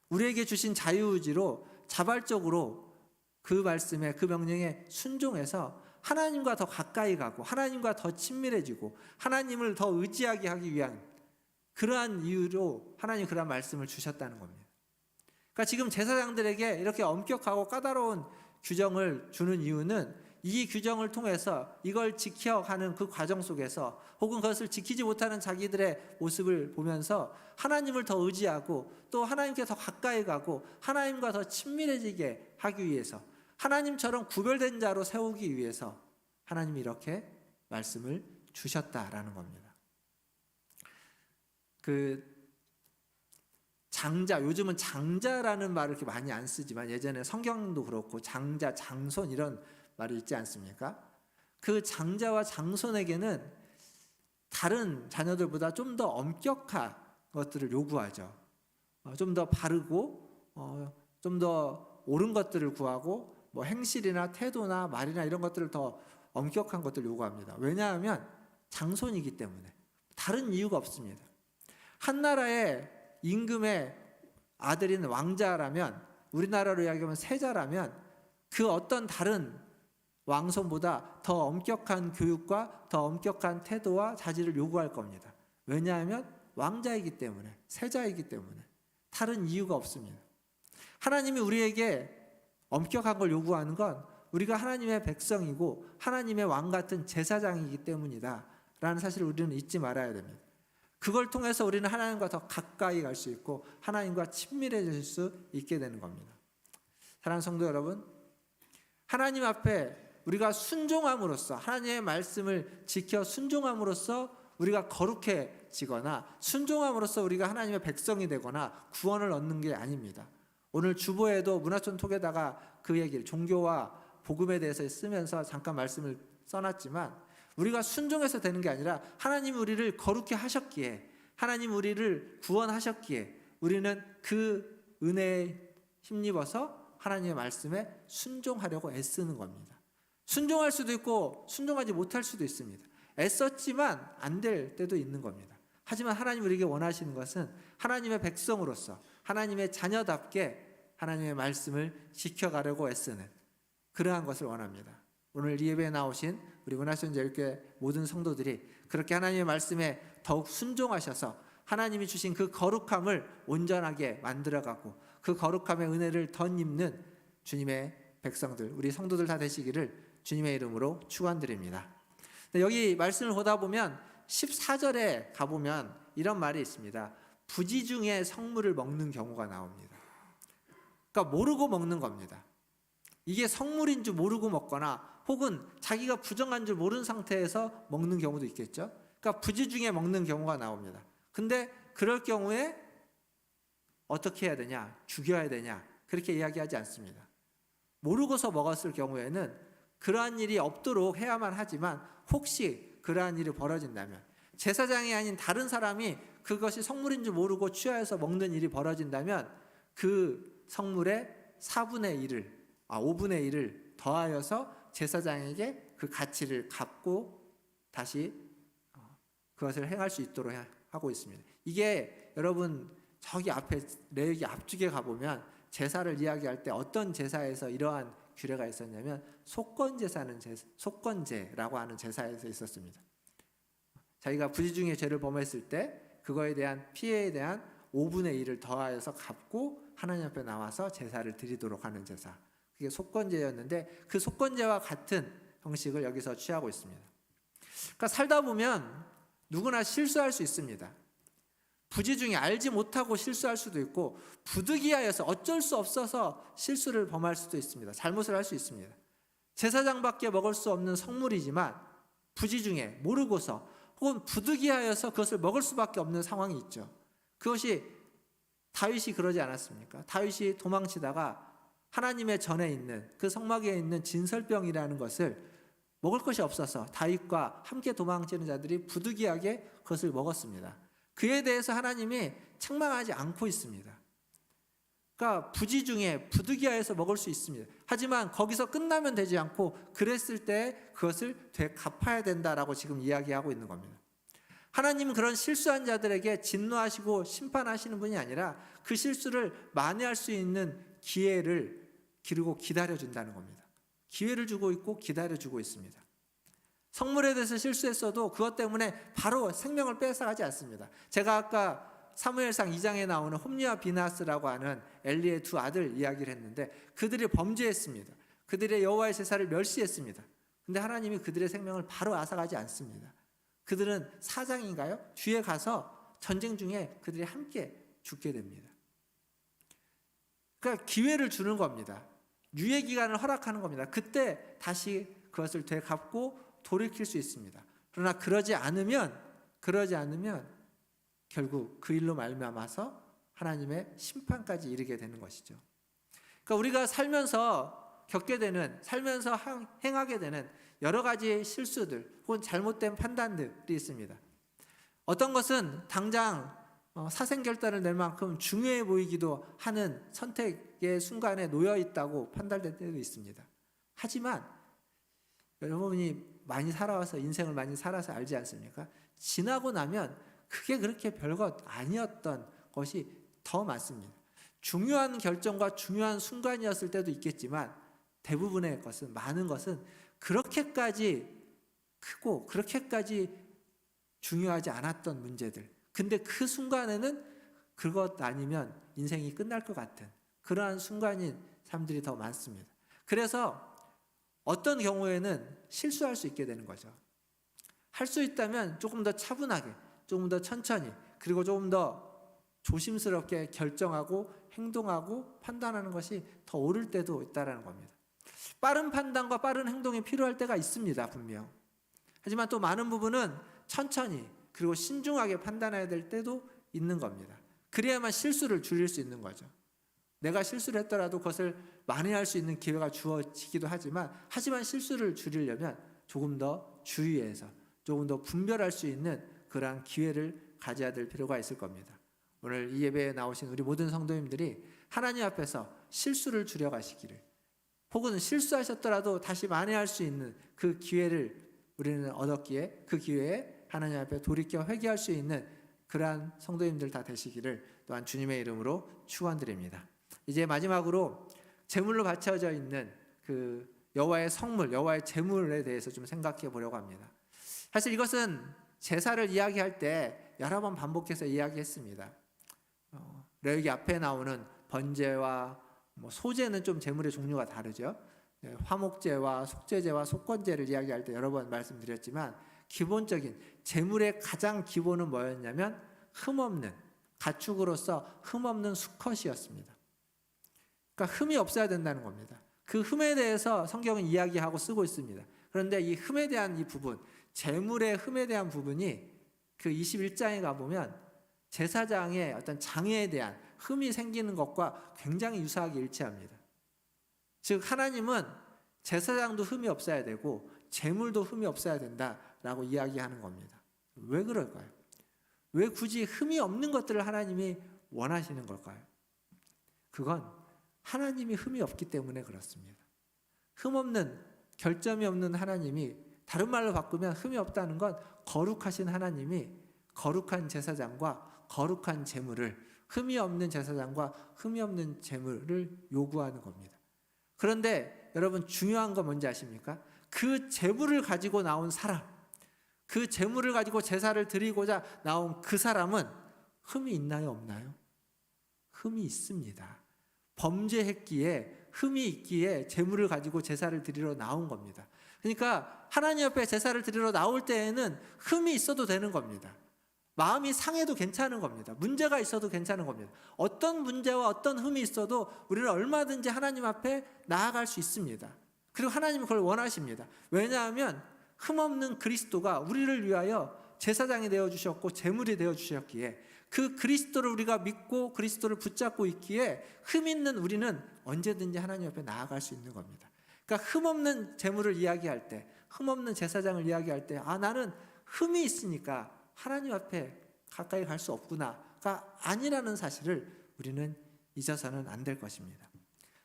우리에게 주신 자유의지로 자발적으로 그 말씀에, 그 명령에 순종해서 하나님과 더 가까이 가고 하나님과 더 친밀해지고 하나님을 더 의지하게 하기 위한 그러한 이유로 하나님 그러한 말씀을 주셨다는 겁니다. 그러니까 지금 제사장들에게 이렇게 엄격하고 까다로운 규정을 주는 이유는 이 규정을 통해서 이걸 지켜가는 그 과정 속에서, 혹은 그것을 지키지 못하는 자기들의 모습을 보면서 하나님을 더 의지하고 또 하나님께 더 가까이 가고 하나님과 더 친밀해지게 하기 위해서, 하나님처럼 구별된 자로 세우기 위해서 하나님이 이렇게 말씀을 주셨다라는 겁니다. 그 장자, 요즘은 장자라는 말을 이렇게 많이 안 쓰지만 예전에 성경도 그렇고 장자, 장손 이런 말이 있지 않습니까? 그 장자와 장손에게는 다른 자녀들보다 좀 더 엄격한 것들을 요구하죠. 좀 더 바르고 좀 더 옳은 것들을 구하고 뭐 행실이나 태도나 말이나 이런 것들을 더 엄격한 것들을 요구합니다. 왜냐하면 장손이기 때문에, 다른 이유가 없습니다. 한 나라의 임금의 아들인 왕자라면, 우리나라로 이야기하면 세자라면 그 어떤 다른 왕손보다 더 엄격한 교육과 더 엄격한 태도와 자질을 요구할 겁니다. 왜냐하면 왕자이기 때문에, 세자이기 때문에, 다른 이유가 없습니다. 하나님이 우리에게 엄격한 걸 요구하는 건 우리가 하나님의 백성이고 하나님의 왕 같은 제사장이기 때문이다 라는 사실을 우리는 잊지 말아야 됩니다. 그걸 통해서 우리는 하나님과 더 가까이 갈 수 있고 하나님과 친밀해질 수 있게 되는 겁니다. 사랑하는 성도 여러분, 하나님 앞에 우리가 순종함으로써, 하나님의 말씀을 지켜 순종함으로써 우리가 거룩해지거나 순종함으로써 우리가 하나님의 백성이 되거나 구원을 얻는 게 아닙니다. 오늘 주보에도 문화촌 톡에다가 그 얘기를, 종교와 복음에 대해서 쓰면서 잠깐 말씀을 써놨지만, 우리가 순종해서 되는 게 아니라 하나님이 우리를 거룩해 하셨기에, 하나님 우리를 구원하셨기에 우리는 그 은혜에 힘입어서 하나님의 말씀에 순종하려고 애쓰는 겁니다. 순종할 수도 있고 순종하지 못할 수도 있습니다. 애썼지만 안 될 때도 있는 겁니다. 하지만 하나님 우리에게 원하시는 것은 하나님의 백성으로서 하나님의 자녀답게 하나님의 말씀을 지켜가려고 애쓰는 그러한 것을 원합니다. 오늘 이 예배에 나오신 우리 문화촌 제일교회 모든 성도들이 그렇게 하나님의 말씀에 더욱 순종하셔서 하나님이 주신 그 거룩함을 온전하게 만들어가고 그 거룩함의 은혜를 덧입는 주님의 백성들, 우리 성도들 다 되시기를 주님의 이름으로 축원드립니다. 여기 말씀을 보다 보면 14절에 가보면 이런 말이 있습니다. 부지중에 성물을 먹는 경우가 나옵니다. 그러니까 모르고 먹는 겁니다. 이게 성물인 줄 모르고 먹거나 혹은 자기가 부정한 줄 모르는 상태에서 먹는 경우도 있겠죠. 그러니까 부지중에 먹는 경우가 나옵니다. 근데 그럴 경우에 어떻게 해야 되냐? 죽여야 되냐? 그렇게 이야기하지 않습니다. 모르고서 먹었을 경우에는 그러한 일이 없도록 해야만 하지만 혹시 그러한 일이 벌어진다면, 제사장이 아닌 다른 사람이 그것이 성물인 줄 모르고 취하여서 먹는 일이 벌어진다면 그 성물의 5분의 1을 더하여서 제사장에게 그 가치를 갚고 다시 그것을 행할 수 있도록 하고 있습니다. 이게 여러분 저기 앞에 레위기 앞쪽에 가보면 제사를 이야기할 때 어떤 제사에서 이러한 규례가 있었냐면 속건제라고 하는 제사에서 있었습니다. 자기가 부지중에 죄를 범했을 때 그거에 대한 피해에 대한 5분의 1을 더하여서 갚고 하나님 앞에 나와서 제사를 드리도록 하는 제사, 그게 속건제였는데 그 속건제와 같은 형식을 여기서 취하고 있습니다. 그러니까 살다 보면 누구나 실수할 수 있습니다. 부지중에 알지 못하고 실수할 수도 있고 부득이하여서 어쩔 수 없어서 실수를 범할 수도 있습니다. 잘못을 할 수 있습니다. 제사장밖에 먹을 수 없는 성물이지만 부지중에 모르고서 혹은 부득이하여서 그것을 먹을 수밖에 없는 상황이 있죠. 그것이 다윗이 그러지 않았습니까? 다윗이 도망치다가 하나님의 전에 있는 그 성막에 있는 진설병이라는 것을 먹을 것이 없어서 다윗과 함께 도망치는 자들이 부득이하게 그것을 먹었습니다. 그에 대해서 하나님이 책망하지 않고 있습니다. 그러니까 부지중에 부득이하여서 먹을 수 있습니다. 하지만 거기서 끝나면 되지 않고 그랬을 때 그것을 되갚아야 된다라고 지금 이야기하고 있는 겁니다. 하나님은 그런 실수한 자들에게 진노하시고 심판하시는 분이 아니라 그 실수를 만회할 수 있는 기회를 기르고 기다려준다는 겁니다. 기회를 주고 있고 기다려주고 있습니다. 성물에 대해서 실수했어도 그것 때문에 바로 생명을 뺏어가지 않습니다. 제가 아까 사무엘상 2장에 나오는 홈리와 비나스라고 하는 엘리의 두 아들 이야기를 했는데 그들이 범죄했습니다. 그들의 여호와의 제사를 멸시했습니다. 근데 하나님이 그들의 생명을 바로 앗아가지 않습니다. 그들은 4장인가요? 뒤에 가서 전쟁 중에 그들이 함께 죽게 됩니다. 그러니까 기회를 주는 겁니다. 유예 기간을 허락하는 겁니다. 그때 다시 그것을 되갚고 돌이킬 수 있습니다. 그러나 그러지 않으면 결국 그 일로 말미암아서 하나님의 심판까지 이르게 되는 것이죠. 그러니까 우리가 살면서 겪게 되는, 살면서 행하게 되는 여러 가지 실수들 혹은 잘못된 판단들이 있습니다. 어떤 것은 당장 사생결단을 낼 만큼 중요해 보이기도 하는 선택의 순간에 놓여 있다고 판단될 때도 있습니다. 하지만 여러분이 많이 살아와서 인생을 많이 살아서 알지 않습니까? 지나고 나면 그게 그렇게 별것 아니었던 것이 더 많습니다. 중요한 결정과 중요한 순간이었을 때도 있겠지만 대부분의 것은, 많은 것은 그렇게까지 크고 그렇게까지 중요하지 않았던 문제들, 근데 그 순간에는 그것 아니면 인생이 끝날 것 같은 그러한 순간인 사람들이 더 많습니다. 그래서 어떤 경우에는 실수할 수 있게 되는 거죠. 할 수 있다면 조금 더 차분하게, 조금 더 천천히, 그리고 조금 더 조심스럽게 결정하고 행동하고 판단하는 것이 더 옳을 때도 있다는 겁니다. 빠른 판단과 빠른 행동이 필요할 때가 있습니다, 분명. 하지만 또 많은 부분은 천천히 그리고 신중하게 판단해야 될 때도 있는 겁니다. 그래야만 실수를 줄일 수 있는 거죠. 내가 실수를 했더라도 그것을 만회할 수 있는 기회가 주어지기도 하지만 실수를 줄이려면 조금 더 주의해서 조금 더 분별할 수 있는 그러한 기회를 가져야 될 필요가 있을 겁니다. 오늘 이 예배에 나오신 우리 모든 성도님들이 하나님 앞에서 실수를 줄여가시기를, 혹은 실수하셨더라도 다시 만회할 수 있는 그 기회를 우리는 얻었기에 그 기회에 하나님 앞에 돌이켜 회개할 수 있는 그러한 성도님들 다 되시기를 또한 주님의 이름으로 축원드립니다. 이제 마지막으로 제물로 바쳐져 있는 그 여호와의 성물, 여호와의 제물에 대해서 좀 생각해 보려고 합니다. 사실 이것은 제사를 이야기할 때 여러 번 반복해서 이야기했습니다. 레위기 앞에 나오는 번제와 소제는 좀 제물의 종류가 다르죠. 화목제와 속죄제와 속건제를 이야기할 때 여러 번 말씀드렸지만 기본적인 제물의 가장 기본은 뭐였냐면 흠없는, 가축으로서 흠없는 수컷이었습니다. 그러니까 흠이 없어야 된다는 겁니다. 그 흠에 대해서 성경은 이야기하고 쓰고 있습니다. 그런데 이 흠에 대한 이 부분, 제물의 흠에 대한 부분이 그 21장에 가보면 제사장의 어떤 장애에 대한 흠이 생기는 것과 굉장히 유사하게 일치합니다. 즉 하나님은 제사장도 흠이 없어야 되고 제물도 흠이 없어야 된다라고 이야기하는 겁니다. 왜 그럴까요? 왜 굳이 흠이 없는 것들을 하나님이 원하시는 걸까요? 그건 하나님이 흠이 없기 때문에 그렇습니다. 흠 없는, 결점이 없는 하나님이, 다른 말로 바꾸면 흠이 없다는 건 거룩하신 하나님이 거룩한 제사장과 거룩한 제물을, 흠이 없는 제사장과 흠이 없는 제물을 요구하는 겁니다. 그런데 여러분 중요한 건 뭔지 아십니까? 그 제물을 가지고 나온 사람, 그 제물을 가지고 제사를 드리고자 나온 그 사람은 흠이 있나요, 없나요? 흠이 있습니다. 범죄했기에, 흠이 있기에 제물을 가지고 제사를 드리러 나온 겁니다. 그러니까 하나님 앞에 제사를 드리러 나올 때에는 흠이 있어도 되는 겁니다. 마음이 상해도 괜찮은 겁니다. 문제가 있어도 괜찮은 겁니다. 어떤 문제와 어떤 흠이 있어도 우리는 얼마든지 하나님 앞에 나아갈 수 있습니다. 그리고 하나님은 그걸 원하십니다. 왜냐하면 흠없는 그리스도가 우리를 위하여 제사장이 되어주셨고 제물이 되어주셨기에, 그 그리스도를 우리가 믿고 그리스도를 붙잡고 있기에 흠 있는 우리는 언제든지 하나님 앞에 나아갈 수 있는 겁니다. 그러니까 흠없는 제물을 이야기할 때, 흠없는 제사장을 이야기할 때, 나는 흠이 있으니까 하나님 앞에 가까이 갈 수 없구나가 아니라는 사실을 우리는 잊어서는 안 될 것입니다.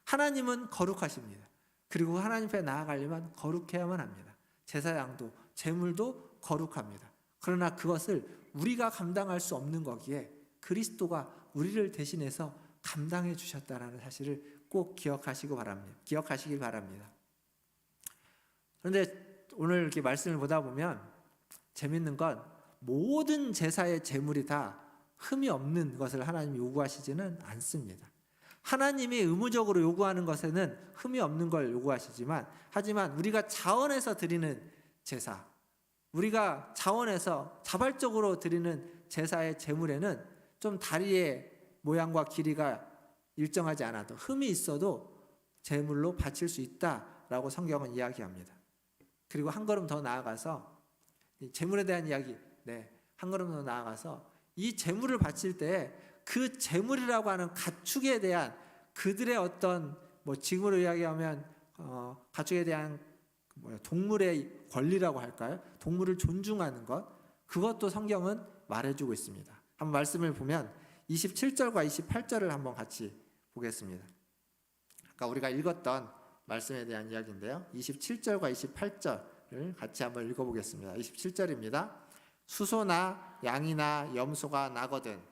하나님은 거룩하십니다. 그리고 하나님 앞에 나아가려면 거룩해야만 합니다. 제사장도 제물도 거룩합니다. 그러나 그것을 우리가 감당할 수 없는 거기에 그리스도가 우리를 대신해서 감당해 주셨다는 사실을 꼭 기억하시길 바랍니다. 그런데 오늘 이렇게 말씀을 보다 보면 재밌는 건 모든 제사의 제물이 다 흠이 없는 것을 하나님이 요구하시지는 않습니다. 하나님이 의무적으로 요구하는 것에는 흠이 없는 걸 요구하시지만, 하지만 우리가 자원해서 드리는 제사, 우리가 자원해서 자발적으로 드리는 제사의 제물에는 좀 다리의 모양과 길이가 일정하지 않아도 흠이 있어도 제물로 바칠 수 있다라고 성경은 이야기합니다. 그리고 한 걸음 더 나아가서 제물에 대한 이야기, 한 걸음 더 나아가서 이 제물을 바칠 때 그 제물이라고 하는 가축에 대한 그들의 어떤 지금으로 이야기하면 가축에 대한 동물의 권리라고 할까요? 동물을 존중하는 것, 그것도 성경은 말해주고 있습니다. 한번 말씀을 보면 27절과 28절을 한번 같이 보겠습니다. 아까 우리가 읽었던 말씀에 대한 이야기인데요. 27절과 28절을 같이 한번 읽어보겠습니다. 27절입니다. 수소나 양이나 염소가 나거든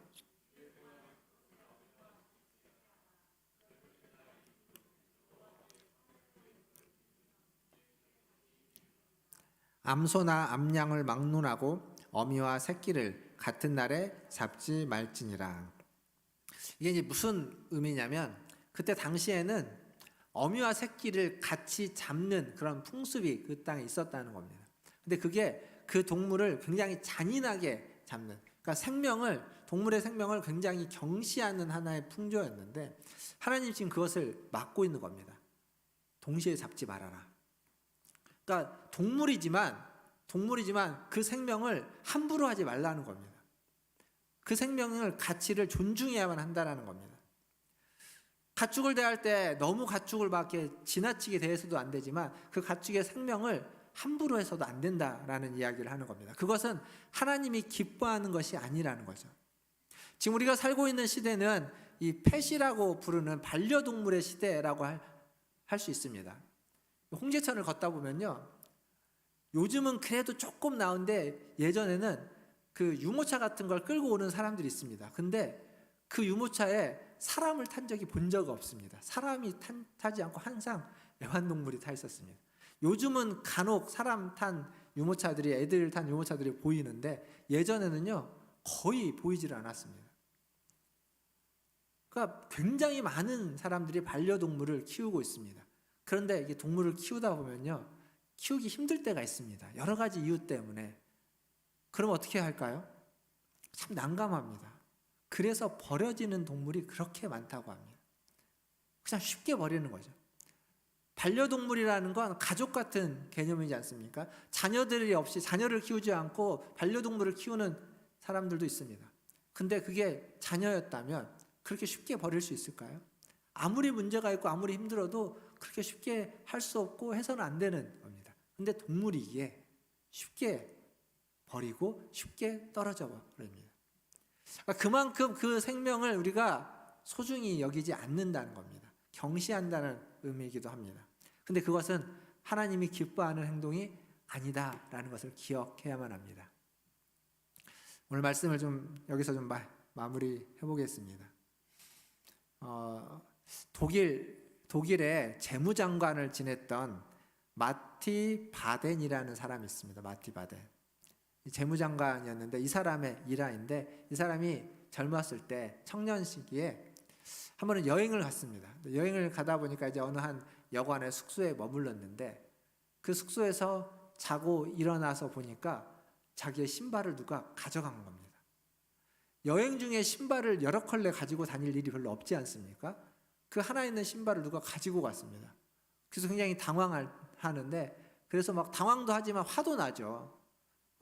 암소나 암양을 막론하고 어미와 새끼를 같은 날에 잡지 말지니라. 이게 이제 무슨 의미냐면, 그때 당시에는 어미와 새끼를 같이 잡는 그런 풍습이 그 땅에 있었다는 겁니다. 근데 그게 그 동물을 굉장히 잔인하게 잡는, 그러니까 동물의 생명을 굉장히 경시하는 하나의 풍조였는데, 하나님 지금 그것을 막고 있는 겁니다. 동시에 잡지 말아라. 그러니까 동물이지만 그 생명을 함부로 하지 말라는 겁니다. 그 생명을 가치를 존중해야만 한다는 겁니다. 가축을 대할 때 너무 가축을 막 이렇게 지나치게 대해서도 안 되지만 그 가축의 생명을 함부로 해서도 안 된다라는 이야기를 하는 겁니다. 그것은 하나님이 기뻐하는 것이 아니라는 거죠. 지금 우리가 살고 있는 시대는 이 펫이라고 부르는 반려동물의 시대라고 할 수 있습니다. 홍제천을 걷다 보면요, 요즘은 그래도 조금 나은데 예전에는 그 유모차 같은 걸 끌고 오는 사람들이 있습니다. 근데 그 유모차에 사람을 탄 적이 본 적 없습니다. 사람이 타지 않고 항상 애완동물이 타 있었습니다. 요즘은 간혹 사람 탄 유모차들이, 애들 탄 유모차들이 보이는데 예전에는요 거의 보이질 않았습니다. 그러니까 굉장히 많은 사람들이 반려동물을 키우고 있습니다. 그런데 이게 동물을 키우다 보면요 키우기 힘들 때가 있습니다. 여러 가지 이유 때문에. 그럼 어떻게 할까요? 참 난감합니다. 그래서 버려지는 동물이 그렇게 많다고 합니다. 그냥 쉽게 버리는 거죠. 반려동물이라는 건 가족 같은 개념이지 않습니까? 자녀들이 없이, 자녀를 키우지 않고 반려동물을 키우는 사람들도 있습니다. 근데 그게 자녀였다면 그렇게 쉽게 버릴 수 있을까요? 아무리 문제가 있고 아무리 힘들어도 그렇게 쉽게 할 수 없고 해서는 안 되는 겁니다. 근데 동물이기에 쉽게 버리고 쉽게 떨어져 버립니다. 그만큼 그 생명을 우리가 소중히 여기지 않는다는 겁니다. 경시한다는 의미이기도 합니다. 근데 그것은 하나님이 기뻐하는 행동이 아니다라는 것을 기억해야만 합니다. 오늘 말씀을 좀 여기서 좀 마무리해 보겠습니다. 독일의 재무장관을 지냈던 마티 바덴이라는 사람이 있습니다. 마티 바덴. 재무장관이었는데 이 사람의 일화인데, 이 사람이 젊었을 때 청년 시기에 한 번은 여행을 갔습니다. 여행을 가다 보니까 이제 어느 한 여관의 숙소에 머물렀는데 그 숙소에서 자고 일어나서 보니까 자기의 신발을 누가 가져간 겁니다. 여행 중에 신발을 여러 컬레 가지고 다닐 일이 별로 없지 않습니까? 그 하나 있는 신발을 누가 가지고 갔습니다. 그래서 굉장히 당황하는데, 그래서 막 당황도 하지만 화도 나죠.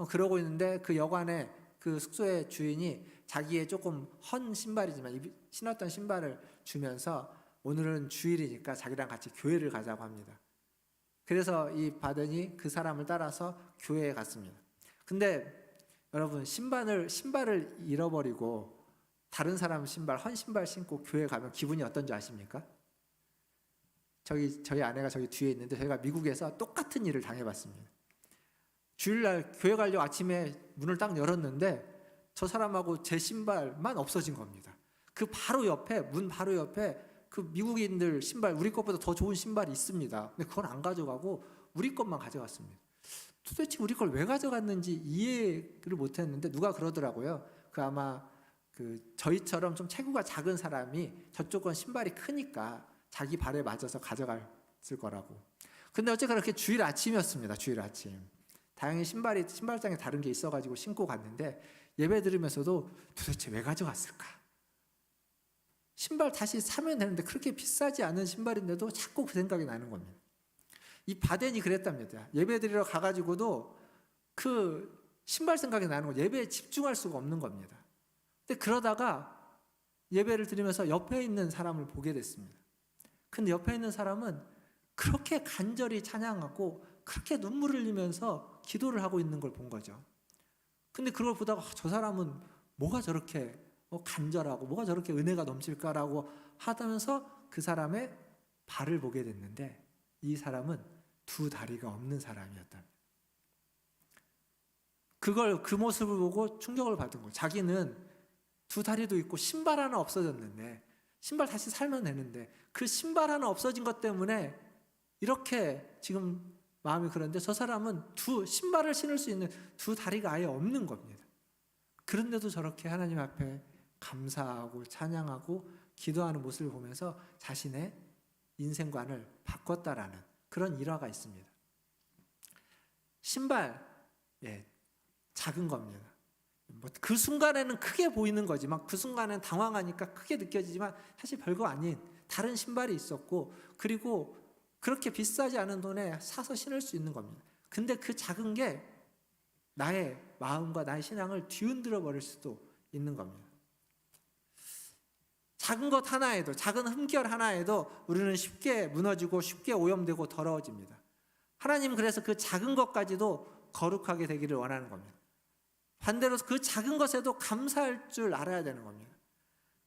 그러고 있는데 그 여관의 그 숙소의 주인이 자기의 조금 헌 신발이지만 신었던 신발을 주면서 오늘은 주일이니까 자기랑 같이 교회를 가자고 합니다. 그래서 이 바덴이 그 사람을 따라서 교회에 갔습니다. 근데 여러분, 신발을 잃어버리고 다른 사람 신발, 헌 신발 신고 교회 가면 기분이 어떤지 아십니까? 저희 아내가 저기 뒤에 있는데 저희가 미국에서 똑같은 일을 당해봤습니다. 주일날 교회 가려고 아침에 문을 딱 열었는데 저 사람하고 제 신발만 없어진 겁니다. 그 바로 옆에, 문 바로 옆에 그 미국인들 신발, 우리 것보다 더 좋은 신발이 있습니다. 근데 그건 안 가져가고 우리 것만 가져갔습니다. 도대체 우리 걸 왜 가져갔는지 이해를 못했는데 누가 그러더라고요. 아마 저희처럼 좀 체구가 작은 사람이 저쪽 건 신발이 크니까 자기 발에 맞아서 가져갔을 거라고. 근데 어쨌거나 그렇게 주일 아침이었습니다. 주일 아침. 다행히 신발장에 다른 게 있어가지고 신고 갔는데 예배 들으면서도 도대체 왜 가져갔을까? 신발 다시 사면 되는데 그렇게 비싸지 않은 신발인데도 자꾸 그 생각이 나는 겁니다. 이 바덴이 그랬답니다. 예배 드리러 가가지고도 그 신발 생각이 나는 거예요. 예배에 집중할 수가 없는 겁니다. 근데 그러다가 예배를 드리면서 옆에 있는 사람을 보게 됐습니다. 근데 옆에 있는 사람은 그렇게 간절히 찬양하고 그렇게 눈물을 흘리면서 기도를 하고 있는 걸 본 거죠. 근데 그걸 보다가 저 사람은 뭐가 저렇게 간절하고 뭐가 저렇게 은혜가 넘칠까라고 하면서 그 사람의 발을 보게 됐는데 이 사람은 두 다리가 없는 사람이었답니다. 그 모습을 보고 충격을 받은 거예요. 자기는 두 다리도 있고 신발 하나 없어졌는데, 신발 다시 살면 되는데 그 신발 하나 없어진 것 때문에 이렇게 지금 마음이 그런데 저 사람은 신발을 신을 수 있는 두 다리가 아예 없는 겁니다. 그런데도 저렇게 하나님 앞에 감사하고 찬양하고 기도하는 모습을 보면서 자신의 인생관을 바꿨다라는 그런 일화가 있습니다. 신발, 작은 겁니다. 그 순간에는 크게 보이는 거지만, 그 순간에는 당황하니까 크게 느껴지지만 사실 별거 아닌 다른 신발이 있었고, 그리고 그렇게 비싸지 않은 돈에 사서 신을 수 있는 겁니다. 근데 그 작은 게 나의 마음과 나의 신앙을 뒤흔들어 버릴 수도 있는 겁니다. 작은 것 하나에도, 작은 흠결 하나에도 우리는 쉽게 무너지고 쉽게 오염되고 더러워집니다. 하나님은 그래서 그 작은 것까지도 거룩하게 되기를 원하는 겁니다. 반대로 그 작은 것에도 감사할 줄 알아야 되는 겁니다.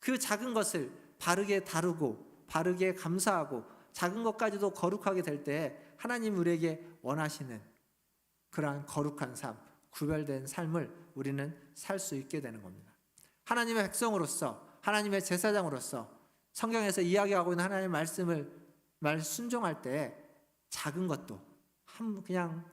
그 작은 것을 바르게 다루고 바르게 감사하고 작은 것까지도 거룩하게 될 때 하나님 우리에게 원하시는 그러한 거룩한 삶, 구별된 삶을 우리는 살 수 있게 되는 겁니다. 하나님의 백성으로서, 하나님의 제사장으로서 성경에서 이야기하고 있는 하나님의 말씀을 순종할 때 작은 것도 그냥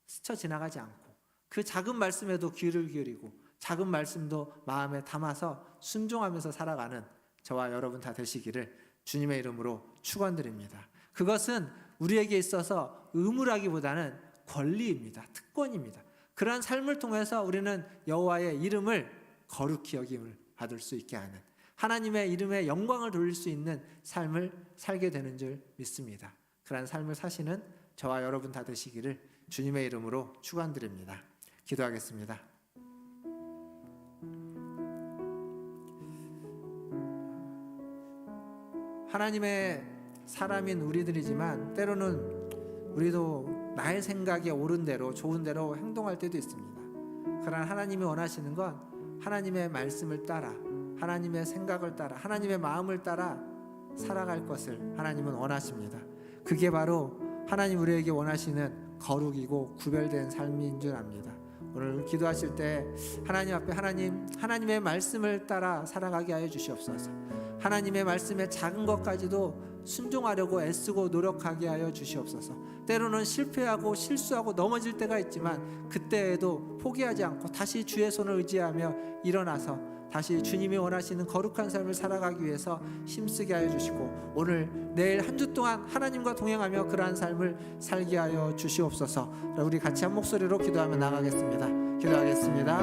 스쳐 지나가지 않고 그 작은 말씀에도 귀를 기울이고 작은 말씀도 마음에 담아서 순종하면서 살아가는 저와 여러분 다 되시기를 주님의 이름으로 축원드립니다. 그것은 우리에게 있어서 의무라기보다는 권리입니다. 특권입니다. 그러한 삶을 통해서 우리는 여호와의 이름을 거룩히 여김을 받을 수 있게 하는, 하나님의 이름에 영광을 돌릴 수 있는 삶을 살게 되는 줄 믿습니다. 그러한 삶을 사시는 저와 여러분 다 되시기를 주님의 이름으로 축원드립니다. 기도하겠습니다. 하나님의 사람인 우리들이지만 때로는 우리도 나의 생각에 옳은 대로 좋은 대로 행동할 때도 있습니다. 그러나 하나님이 원하시는 건 하나님의 말씀을 따라, 하나님의 생각을 따라, 하나님의 마음을 따라 살아갈 것을 하나님은 원하십니다. 그게 바로 하나님 우리에게 원하시는 거룩이고 구별된 삶인 줄 압니다. 오늘 기도하실 때 하나님 앞에 하나님의 말씀을 따라 살아가게 하여 주시옵소서. 하나님의 말씀에 작은 것까지도 순종하려고 애쓰고 노력하게 하여 주시옵소서. 때로는 실패하고 실수하고 넘어질 때가 있지만 그때에도 포기하지 않고 다시 주의 손을 의지하며 일어나서 다시 주님이 원하시는 거룩한 삶을 살아가기 위해서 힘쓰게 하여 주시고 오늘 내일 한 주 동안 하나님과 동행하며 그러한 삶을 살게 하여 주시옵소서. 우리 같이 한 목소리로 기도하며 나가겠습니다. 기도하겠습니다.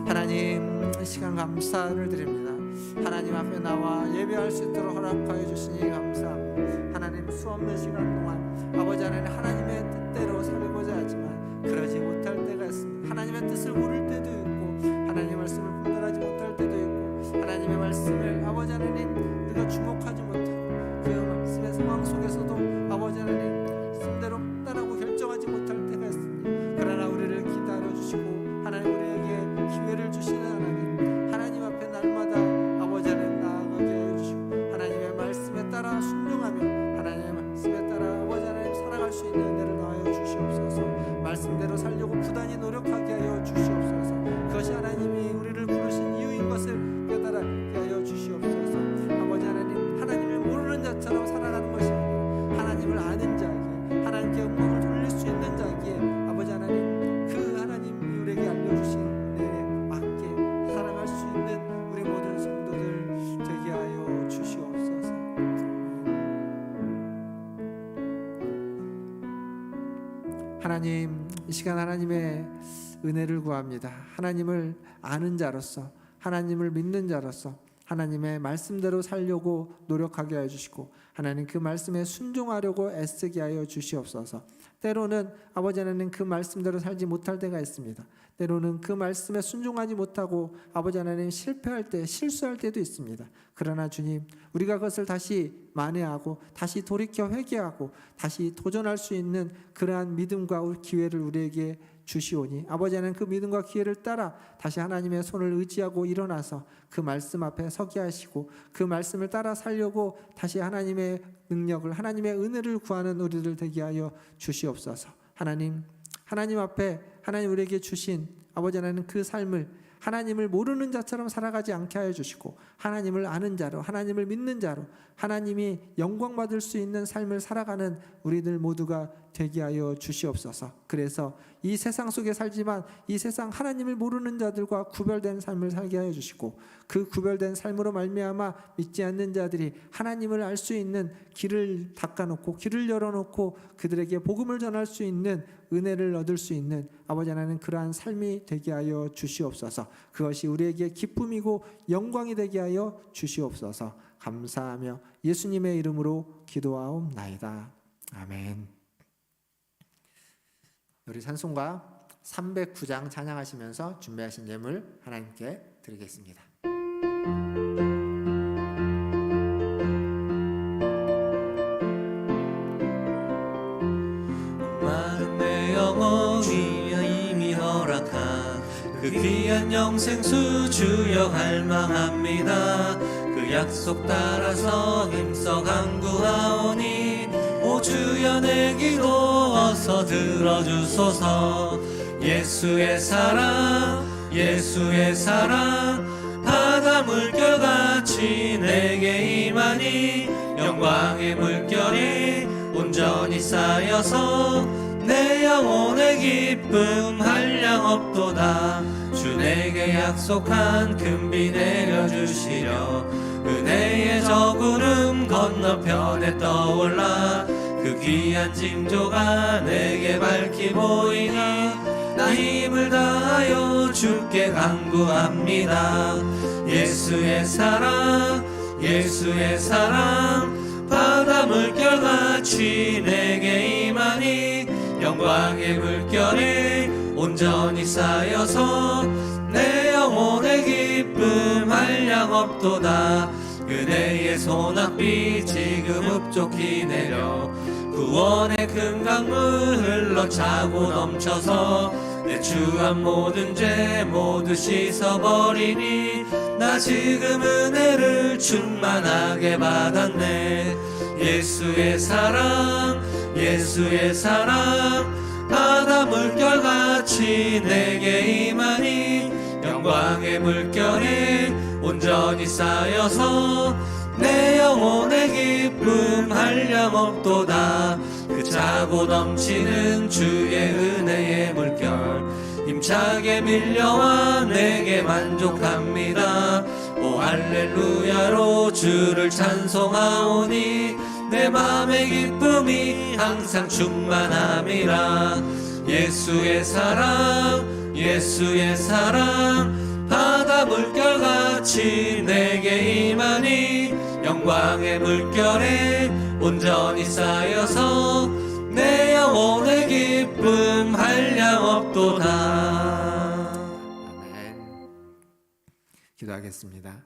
하나님, 이 시간 감사를 드립니다. 하나님 앞에 나와 예배할 수 있도록 허락하여 주시니 감사합니다. 하나님, 수없는 시간 동안 아버지 하나님, 하나님의 뜻대로 살고자 하지만 그러지 못할 때가 있습니다. 하나님의 뜻을 모를 때도 있고 하나님의 말씀을 분별하지 못할 때도 있고 하나님의 말씀을 아버지 하나님 우리가 주목하지 못하고 그 말씀의 상황 속에서도 아버지 하나님 말씀대로 따르고 결정하지 못할 때가 있습니다. 그러나 우리를 기다려주시고 하나님 우리에게 기회를 주시는 하나님 앞에 날마다 아버지 하나님 나아가게 하여 주시고 하나님의 말씀에 따라 순종하며 하나님의 말씀에 따라 아버지 하나님 살아갈 수 있는 은혜를 더하여 주시옵소서. 말씀대로 살려고 부단히 노력하게 하여 주시옵소서. 그것이 하나님이 우리를 부르신 이유인 것을 깨달게 하여 주시옵소서. 아버지 하나님, 하나님을 모르는 자처럼 살아가는 것이 아니라 하나님을 아는 자에게, 하나님께 영광을 돌릴 수 있는 자에게 아버지 하나님, 그 하나님이 우리에게 알려주신 은혜에 맞게 살아갈 수 있는 우리 모든 성도들 되게 하여 주시옵소서. 하나님, 이 시간 하나님의 은혜를 구합니다. 하나님을 아는 자로서, 하나님을 믿는 자로서 하나님의 말씀대로 살려고 노력하게 하여 주시고 하나님 그 말씀에 순종하려고 애쓰게 하여 주시옵소서. 때로는 아버지 하나님 그 말씀대로 살지 못할 때가 있습니다. 때로는 그 말씀에 순종하지 못하고 아버지 하나님 실패할 때, 실수할 때도 있습니다. 그러나 주님, 우리가 그것을 다시 만회하고 다시 돌이켜 회개하고 다시 도전할 수 있는 그러한 믿음과 기회를 우리에게 주시오니 아버지 하나님 그 믿음과 기회를 따라 다시 하나님의 손을 의지하고 일어나서 그 말씀 앞에 서게 하시고 그 말씀을 따라 살려고 다시 하나님의 능력을, 하나님의 은혜를 구하는 우리들 되게 하여 주시옵소서. 하나님 앞에 하나님 우리에게 주신 아버지 하나님 그 삶을 하나님을 모르는 자처럼 살아가지 않게 하여 주시고 하나님을 아는 자로, 하나님을 믿는 자로 하나님이 영광 받을 수 있는 삶을 살아가는 우리들 모두가 되게 하여 주시옵소서. 그래서 이 세상 속에 살지만 이 세상 하나님을 모르는 자들과 구별된 삶을 살게 하여 주시고 그 구별된 삶으로 말미암아 믿지 않는 자들이 하나님을 알 수 있는 길을 닦아놓고 길을 열어놓고 그들에게 복음을 전할 수 있는 은혜를 얻을 수 있는 아버지 하나님 그러한 삶이 되게 하여 주시옵소서. 그것이 우리에게 기쁨이고 영광이 되게 하여 주시옵소서. 감사하며 예수님의 이름으로 기도하옵나이다. 아멘. 우리 찬송가 309장 찬양하시면서 준비하신 예물 하나님께 드리겠습니다. 마른 내 영혼이 이미 허락한 그 귀한 영생수 주여 갈망합니다. 그 약속 따라서 힘써 간구하오니 오 주여 내 기도 어서 들어주소서. 예수의 사랑 예수의 사랑 바다 물결같이 내게 임하니 영광의 물결이 온전히 쌓여서 내 영혼의 기쁨 한량 없도다. 주 내게 약속한 금비 내려주시려 은혜의 저 구름 건너편에 떠올라 그 귀한 징조가 내게 밝히 보이니 나 힘을 다하여 주께 간구합니다. 예수의 사랑 예수의 사랑 바다 물결같이 내게 임하니 영광의 물결이 온전히 쌓여서 내 영혼의 기쁨 한량 없도다. 은혜의 소낙비 지금 흡족히 내려 구원의 큰 강물 흘러 차고 넘쳐서 내 주한 모든 죄 모두 씻어버리니 나 지금 은혜를 충만하게 받았네. 예수의 사랑 예수의 사랑 바다 물결같이 내게 임하니 영광의 물결이 온전히 쌓여서 내 영혼의 기쁨 한량 없도다. 그 차고 넘치는 주의 은혜의 물결 힘차게 밀려와 내게 만족합니다. 오 할렐루야로 주를 찬송하오니 내 맘의 기쁨이 항상 충만함이라. 예수의 사랑 예수의 사랑 바다 물결같이 내게 임하니 영광의 물결에 온전히 쌓여서 내 영혼의 기쁨 한량 없도다. 아멘. 기도하겠습니다.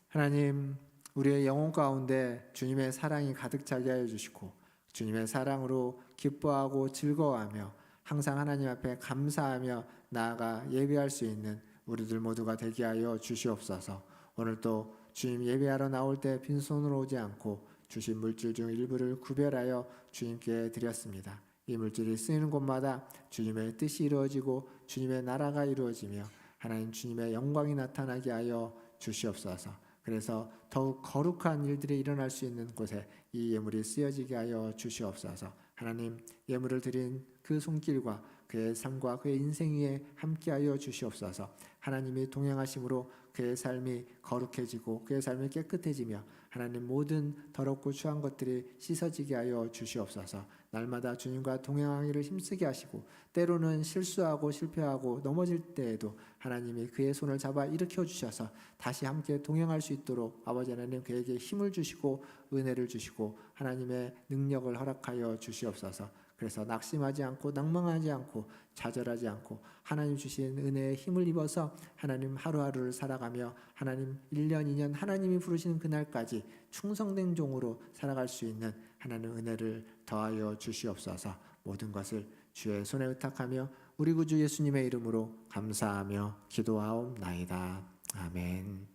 하나님, 우리의 영혼 가운데 주님의 사랑이 가득 차게 하여 주시고 주님의 사랑으로 기뻐하고 즐거워하며 항상 하나님 앞에 감사하며 나아가 예배할 수 있는 우리들 모두가 되게 하여 주시옵소서. 오늘도 주님 예배하러 나올 때 빈손으로 오지 않고 주신 물질 중 일부를 구별하여 주님께 드렸습니다. 이 물질이 쓰이는 곳마다 주님의 뜻이 이루어지고 주님의 나라가 이루어지며 하나님 주님의 영광이 나타나게 하여 주시옵소서. 그래서 더욱 거룩한 일들이 일어날 수 있는 곳에 이 예물이 쓰여지게 하여 주시옵소서. 하나님, 예물을 드린 그 손길과 그의 삶과 그의 인생 위에 함께하여 주시옵소서. 하나님이 동행하심으로 그의 삶이 거룩해지고 그의 삶이 깨끗해지며 하나님 모든 더럽고 추한 것들이 씻어지게 하여 주시옵소서. 날마다 주님과 동행하기를 힘쓰게 하시고 때로는 실수하고 실패하고 넘어질 때에도 하나님이 그의 손을 잡아 일으켜 주셔서 다시 함께 동행할 수 있도록 아버지 하나님 그에게 힘을 주시고 은혜를 주시고 하나님의 능력을 허락하여 주시옵소서. 그래서 낙심하지 않고 낭망하지 않고 좌절하지 않고 하나님 주신 은혜에 힘을 입어서 하나님 하루하루를 살아가며 하나님 1년 2년 하나님이 부르시는 그날까지 충성된 종으로 살아갈 수 있는 하나님 은혜를 더하여 주시옵소서. 모든 것을 주의 손에 의탁하며 우리 구주 예수님의 이름으로 감사하며 기도하옵나이다. 아멘.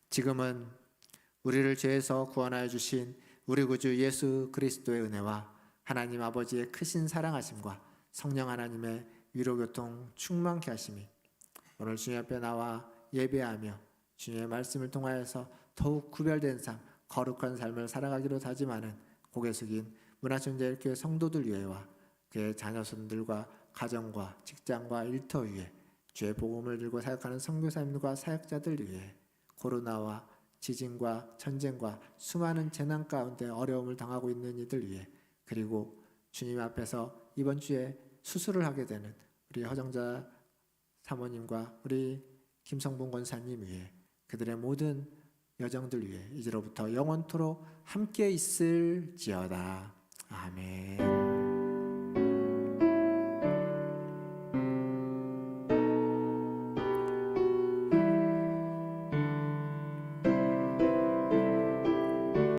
지금은 우리를 죄에서 구원하여 주신 우리 구주 예수 그리스도의 은혜와 하나님 아버지의 크신 사랑하심과 성령 하나님의 위로교통 충만케 하심이 오늘 주님 앞에 나와 예배하며 주님의 말씀을 통하여서 더욱 구별된 삶, 거룩한 삶을 살아가기로 다짐하는 고개 숙인 문화천재일교회 성도들 위에와 그의 자녀손들과 가정과 직장과 일터 위에 주의 복음을 들고 사역하는 선교사님들과 사역자들 위해 코로나와 지진과 전쟁과 수많은 재난 가운데 어려움을 당하고 있는 이들 위해 그리고 주님 앞에서 이번 주에 수술을 하게 되는 우리 허정자 사모님과 우리 김성봉 권사님 위해 그들의 모든 여정들 위해 이제로부터 영원토록 함께 있을지어다. 아멘.